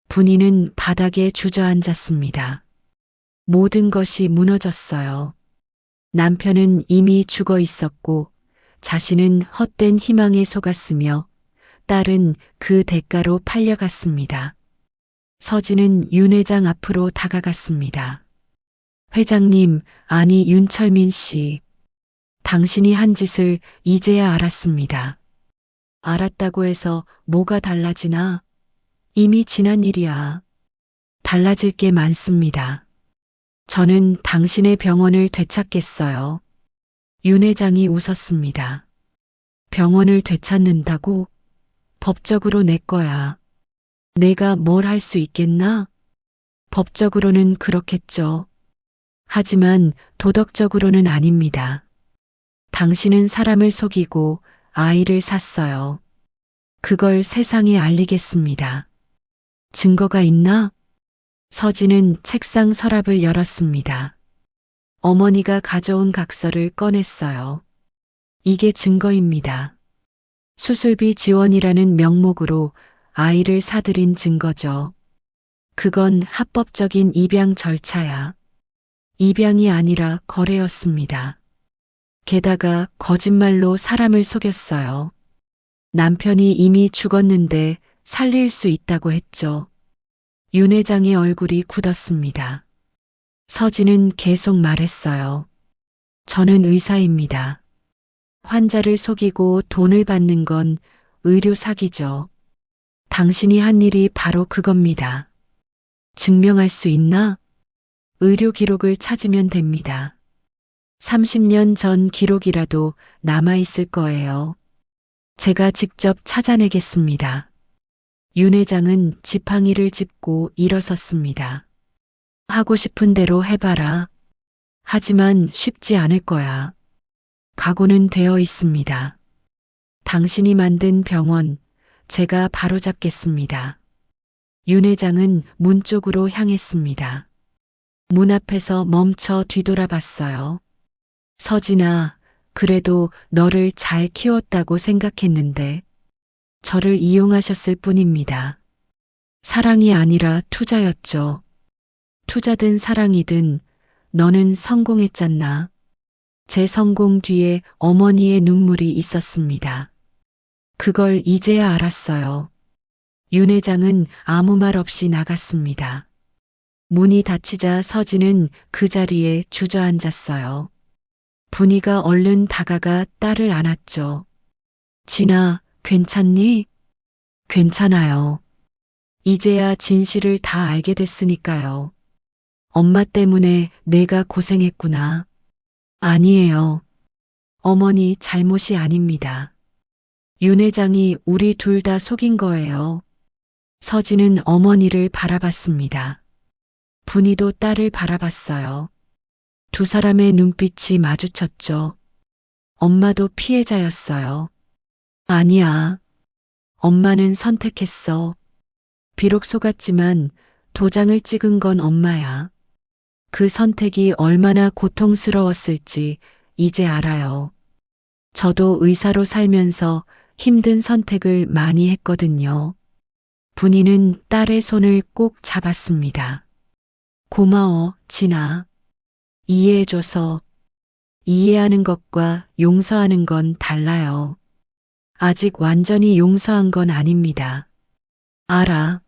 Speaker 1: 분이는 바닥에 주저앉았습니다. 모든 것이 무너졌어요. 남편은 이미 죽어 있었고 자신은 헛된 희망에 속았으며 딸은 그 대가로 팔려갔습니다. 서진은 윤 회장 앞으로 다가갔습니다. 회장님, 아니 윤철민 씨. 당신이 한 짓을 이제야 알았습니다. 알았다고 해서 뭐가 달라지나? 이미 지난 일이야. 달라질 게 많습니다. 저는 당신의 병원을 되찾겠어요. 윤 회장이 웃었습니다. 병원을 되찾는다고? 법적으로 내 거야. 내가 뭘 할 수 있겠나? 법적으로는 그렇겠죠. 하지만 도덕적으로는 아닙니다. 당신은 사람을 속이고 아이를 샀어요. 그걸 세상에 알리겠습니다. 증거가 있나? 서진은 책상 서랍을 열었습니다. 어머니가 가져온 각서를 꺼냈어요. 이게 증거입니다. 수술비 지원이라는 명목으로 아이를 사들인 증거죠. 그건 합법적인 입양 절차야. 입양이 아니라 거래였습니다. 게다가 거짓말로 사람을 속였어요. 남편이 이미 죽었는데 살릴 수 있다고 했죠. 윤 회장의 얼굴이 굳었습니다. 서진은 계속 말했어요. 저는 의사입니다. 환자를 속이고 돈을 받는 건 의료 사기죠. 당신이 한 일이 바로 그겁니다. 증명할 수 있나? 의료 기록을 찾으면 됩니다. 30년 전 기록이라도 남아있을 거예요. 제가 직접 찾아내겠습니다. 윤 회장은 지팡이를 짚고 일어섰습니다. 하고 싶은 대로 해봐라. 하지만 쉽지 않을 거야. 각오는 되어 있습니다. 당신이 만든 병원, 제가 바로잡겠습니다. 윤 회장은 문 쪽으로 향했습니다. 문 앞에서 멈춰 뒤돌아봤어요. 서진아, 그래도 너를 잘 키웠다고 생각했는데 저를 이용하셨을 뿐입니다. 사랑이 아니라 투자였죠. 투자든 사랑이든 너는 성공했잖나. 제 성공 뒤에 어머니의 눈물이 있었습니다. 그걸 이제야 알았어요. 윤 회장은 아무 말 없이 나갔습니다. 문이 닫히자 서진은 그 자리에 주저앉았어요. 분이가 얼른 다가가 딸을 안았죠. 진아, 괜찮니? 괜찮아요. 이제야 진실을 다 알게 됐으니까요. 엄마 때문에 내가 고생했구나. 아니에요. 어머니 잘못이 아닙니다. 윤 회장이 우리 둘 다 속인 거예요. 서진은 어머니를 바라봤습니다. 분이도 딸을 바라봤어요. 두 사람의 눈빛이 마주쳤죠. 엄마도 피해자였어요. 아니야. 엄마는 선택했어. 비록 속았지만 도장을 찍은 건 엄마야. 그 선택이 얼마나 고통스러웠을지 이제 알아요. 저도 의사로 살면서 힘든 선택을 많이 했거든요. 분이는 딸의 손을 꼭 잡았습니다. 고마워, 진아. 이해해줘서. 이해하는 것과 용서하는 건 달라요. 아직 완전히 용서한 건 아닙니다. 알아.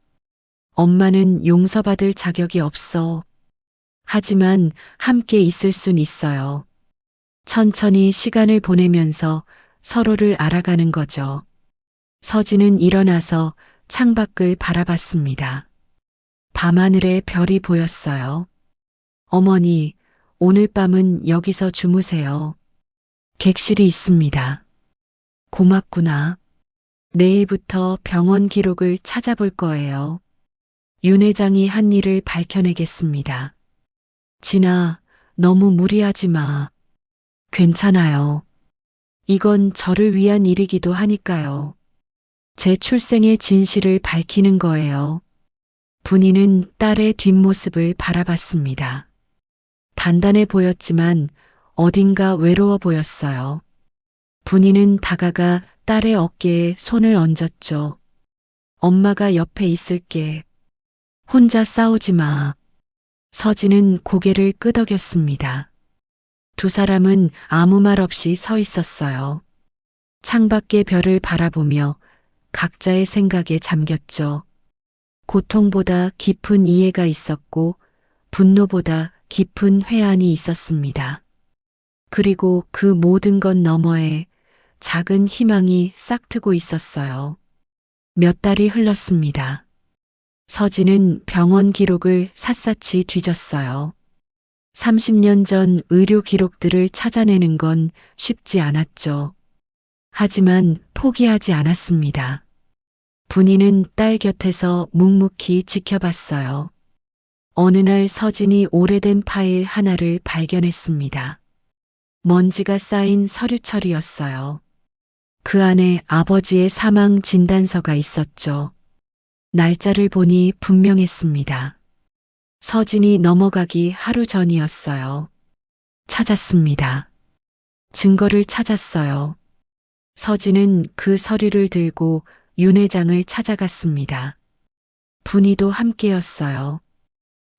Speaker 1: 엄마는 용서받을 자격이 없어. 하지만 함께 있을 순 있어요. 천천히 시간을 보내면서 서로를 알아가는 거죠. 서진은 일어나서 창밖을 바라봤습니다. 밤하늘에 별이 보였어요. 어머니, 오늘 밤은 여기서 주무세요. 객실이 있습니다. 고맙구나. 내일부터 병원 기록을 찾아볼 거예요. 윤 회장이 한 일을 밝혀내겠습니다. 진아, 너무 무리하지 마. 괜찮아요. 이건 저를 위한 일이기도 하니까요. 제 출생의 진실을 밝히는 거예요. 분이는 딸의 뒷모습을 바라봤습니다. 단단해 보였지만 어딘가 외로워 보였어요. 분이는 다가가 딸의 어깨에 손을 얹었죠. 엄마가 옆에 있을게. 혼자 싸우지 마. 서진은 고개를 끄덕였습니다. 두 사람은 아무 말 없이 서 있었어요. 창밖의 별을 바라보며 각자의 생각에 잠겼죠. 고통보다 깊은 이해가 있었고 분노보다 깊은 회한이 있었습니다. 그리고 그 모든 것 너머에 작은 희망이 싹트고 있었어요. 몇 달이 흘렀습니다. 서진은 병원 기록을 샅샅이 뒤졌어요. 30년 전 의료 기록들을 찾아내는 건 쉽지 않았죠. 하지만 포기하지 않았습니다. 분이는 딸 곁에서 묵묵히 지켜봤어요. 어느 날 서진이 오래된 파일 하나를 발견했습니다. 먼지가 쌓인 서류철이었어요. 그 안에 아버지의 사망 진단서가 있었죠. 날짜를 보니 분명했습니다. 서진이 넘어가기 하루 전이었어요. 찾았습니다. 증거를 찾았어요. 서진은 그 서류를 들고 윤 회장을 찾아갔습니다. 분이도 함께였어요.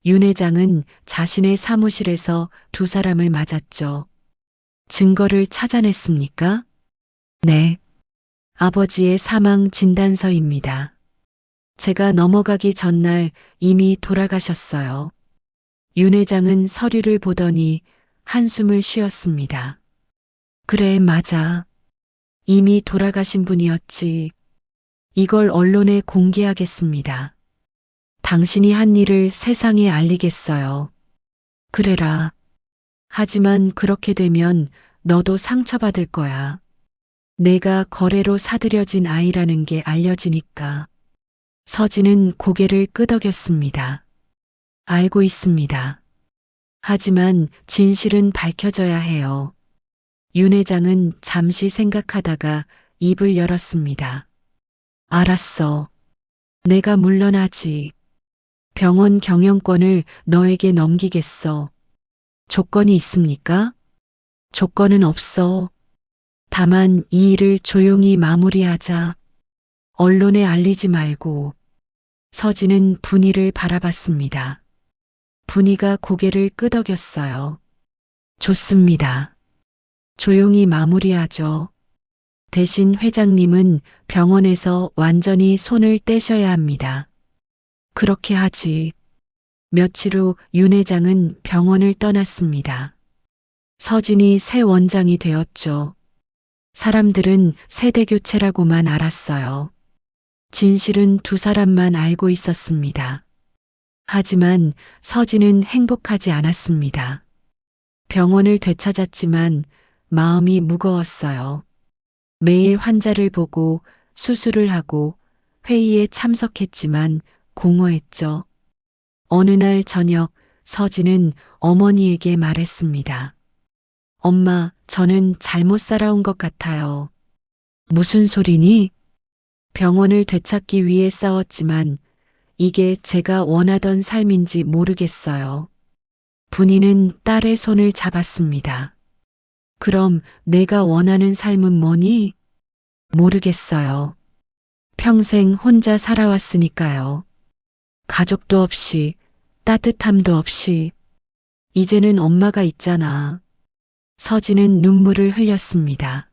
Speaker 1: 윤 회장은 자신의 사무실에서 두 사람을 맞았죠. 증거를 찾아냈습니까? 네. 아버지의 사망 진단서입니다. 제가 넘어가기 전날 이미 돌아가셨어요. 윤 회장은 서류를 보더니 한숨을 쉬었습니다. 그래, 맞아. 이미 돌아가신 분이었지. 이걸 언론에 공개하겠습니다. 당신이 한 일을 세상에 알리겠어요. 그래라. 하지만 그렇게 되면 너도 상처받을 거야. 내가 거래로 사들여진 아이라는 게 알려지니까. 서진은 고개를 끄덕였습니다. 알고 있습니다. 하지만 진실은 밝혀져야 해요. 윤 회장은 잠시 생각하다가 입을 열었습니다. 알았어. 내가 물러나지. 병원 경영권을 너에게 넘기겠어. 조건이 있습니까? 조건은 없어. 다만 이 일을 조용히 마무리하자. 언론에 알리지 말고. 서진은 분이를 바라봤습니다. 분이가 고개를 끄덕였어요. 좋습니다. 조용히 마무리하죠. 대신 회장님은 병원에서 완전히 손을 떼셔야 합니다. 그렇게 하지. 며칠 후 윤 회장은 병원을 떠났습니다. 서진이 새 원장이 되었죠. 사람들은 세대교체라고만 알았어요. 진실은 두 사람만 알고 있었습니다. 하지만 서진은 행복하지 않았습니다. 병원을 되찾았지만 마음이 무거웠어요. 매일 환자를 보고 수술을 하고 회의에 참석했지만 공허했죠. 어느 날 저녁 서진은 어머니에게 말했습니다. 엄마, 저는 잘못 살아온 것 같아요. 무슨 소리니? 병원을 되찾기 위해 싸웠지만 이게 제가 원하던 삶인지 모르겠어요. 분이는 딸의 손을 잡았습니다. 그럼 내가 원하는 삶은 뭐니? 모르겠어요. 평생 혼자 살아왔으니까요. 가족도 없이, 따뜻함도 없이. 이제는 엄마가 있잖아. 서진은 눈물을 흘렸습니다.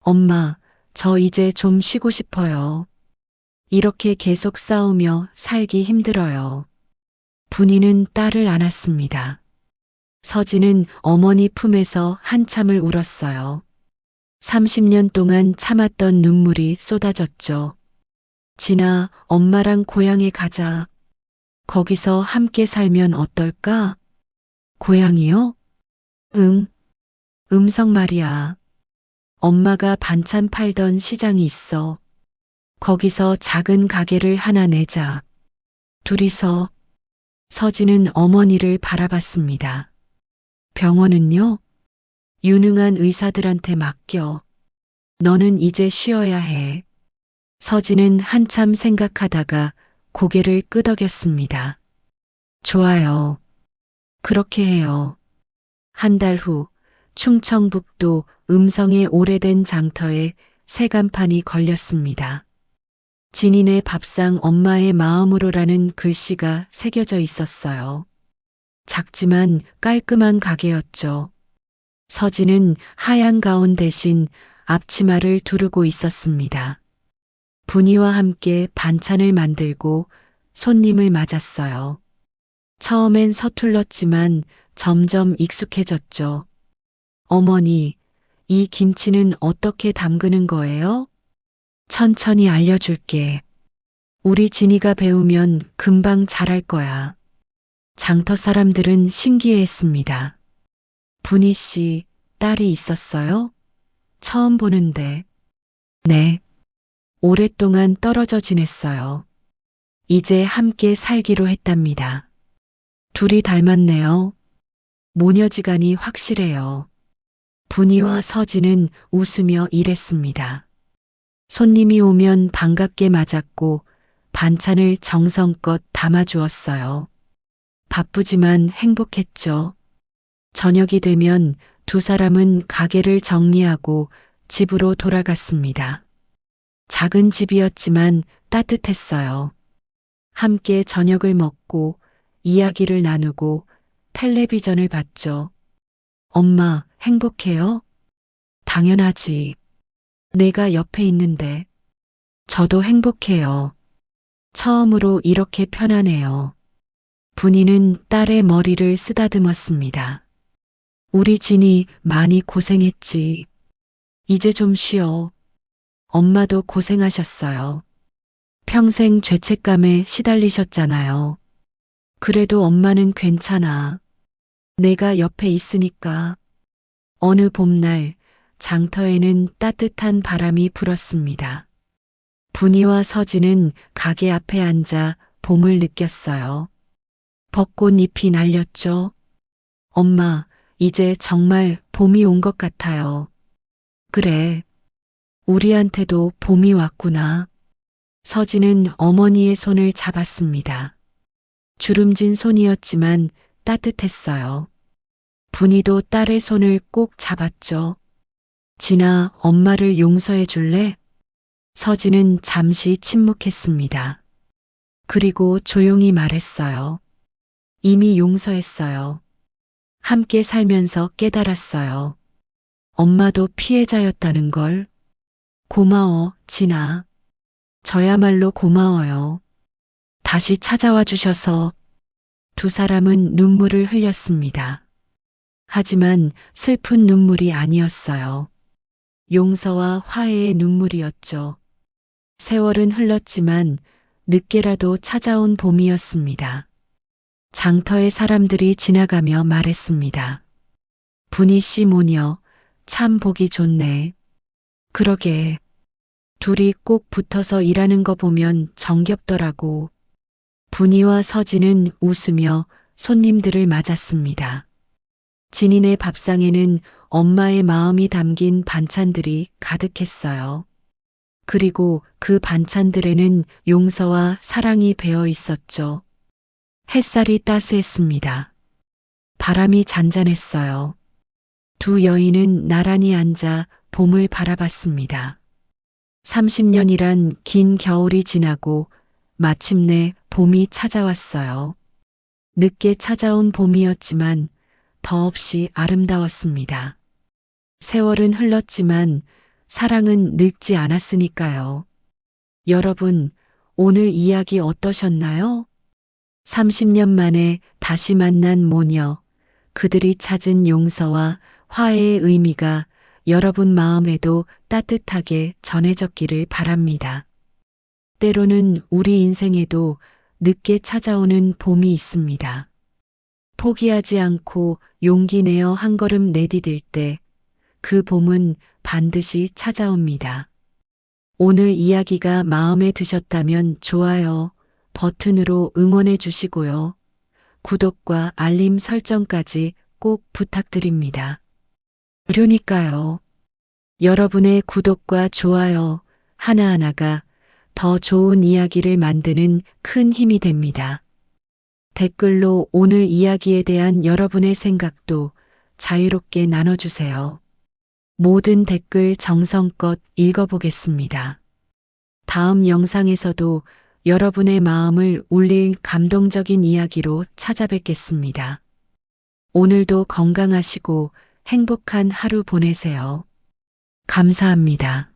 Speaker 1: 엄마, 저 이제 좀 쉬고 싶어요. 이렇게 계속 싸우며 살기 힘들어요. 분이는 딸을 안았습니다. 서진은 어머니 품에서 한참을 울었어요. 30년 동안 참았던 눈물이 쏟아졌죠. 진아, 엄마랑 고향에 가자. 거기서 함께 살면 어떨까? 고향이요? 응. 음성 말이야. 엄마가 반찬 팔던 시장이 있어. 거기서 작은 가게를 하나 내자. 둘이서. 서진은 어머니를 바라봤습니다. 병원은요? 유능한 의사들한테 맡겨. 너는 이제 쉬어야 해. 서진은 한참 생각하다가 고개를 끄덕였습니다. 좋아요. 그렇게 해요. 한 달 후 충청북도 음성의 오래된 장터에 새 간판이 걸렸습니다. 진인의 밥상 엄마의 마음으로라는 글씨가 새겨져 있었어요. 작지만 깔끔한 가게였죠. 서진은 하얀 가운 대신 앞치마를 두르고 있었습니다. 분이와 함께 반찬을 만들고 손님을 맞았어요. 처음엔 서툴렀지만 점점 익숙해졌죠. 어머니, 이 김치는 어떻게 담그는 거예요? 천천히 알려줄게. 우리 진이가 배우면 금방 잘할 거야. 장터 사람들은 신기해했습니다. 분이 씨, 딸이 있었어요? 처음 보는데. 네. 오랫동안 떨어져 지냈어요. 이제 함께 살기로 했답니다. 둘이 닮았네요. 모녀지간이 확실해요. 분이와 서진은 웃으며 일했습니다. 손님이 오면 반갑게 맞았고 반찬을 정성껏 담아주었어요. 바쁘지만 행복했죠. 저녁이 되면 두 사람은 가게를 정리하고 집으로 돌아갔습니다. 작은 집이었지만 따뜻했어요. 함께 저녁을 먹고 이야기를 나누고 텔레비전을 봤죠. 엄마, 행복해요? 당연하지. 내가 옆에 있는데. 저도 행복해요. 처음으로 이렇게 편하네요. 분이는 딸의 머리를 쓰다듬었습니다. 우리 진이 많이 고생했지. 이제 좀 쉬어. 엄마도 고생하셨어요. 평생 죄책감에 시달리셨잖아요. 그래도 엄마는 괜찮아. 내가 옆에 있으니까. 어느 봄날 장터에는 따뜻한 바람이 불었습니다. 분이와 서진은 가게 앞에 앉아 봄을 느꼈어요. 벚꽃잎이 날렸죠. 엄마, 이제 정말 봄이 온 것 같아요. 그래. 우리한테도 봄이 왔구나. 서진은 어머니의 손을 잡았습니다. 주름진 손이었지만 따뜻했어요. 분이도 딸의 손을 꼭 잡았죠. 진아, 엄마를 용서해 줄래? 서진은 잠시 침묵했습니다. 그리고 조용히 말했어요. 이미 용서했어요. 함께 살면서 깨달았어요. 엄마도 피해자였다는 걸. 고마워, 진아. 저야말로 고마워요. 다시 찾아와 주셔서. 두 사람은 눈물을 흘렸습니다. 하지만 슬픈 눈물이 아니었어요. 용서와 화해의 눈물이었죠. 세월은 흘렀지만 늦게라도 찾아온 봄이었습니다. 장터의 사람들이 지나가며 말했습니다. 분희 씨 모녀, 참 보기 좋네. 그러게. 둘이 꼭 붙어서 일하는 거 보면 정겹더라고. 분희와 서진은 웃으며 손님들을 맞았습니다. 진인의 밥상에는 엄마의 마음이 담긴 반찬들이 가득했어요. 그리고 그 반찬들에는 용서와 사랑이 배어 있었죠. 햇살이 따스했습니다. 바람이 잔잔했어요. 두 여인은 나란히 앉아 봄을 바라봤습니다. 30년이란 긴 겨울이 지나고 마침내 봄이 찾아왔어요. 늦게 찾아온 봄이었지만 더없이 아름다웠습니다. 세월은 흘렀지만 사랑은 늙지 않았으니까요. 여러분, 오늘 이야기 어떠셨나요? 30년 만에 다시 만난 모녀, 그들이 찾은 용서와 화해의 의미가 여러분 마음에도 따뜻하게 전해졌기를 바랍니다. 때로는 우리 인생에도 늦게 찾아오는 봄이 있습니다. 포기하지 않고 용기 내어 한 걸음 내디딜 때 그 봄은 반드시 찾아옵니다. 오늘 이야기가 마음에 드셨다면 좋아요 버튼으로 응원해 주시고요. 구독과 알림 설정까지 꼭 부탁드립니다. 무료니까요. 여러분의 구독과 좋아요 하나하나가 더 좋은 이야기를 만드는 큰 힘이 됩니다. 댓글로 오늘 이야기에 대한 여러분의 생각도 자유롭게 나눠주세요. 모든 댓글 정성껏 읽어보겠습니다. 다음 영상에서도 여러분의 마음을 울릴 감동적인 이야기로 찾아뵙겠습니다. 오늘도 건강하시고 행복한 하루 보내세요. 감사합니다.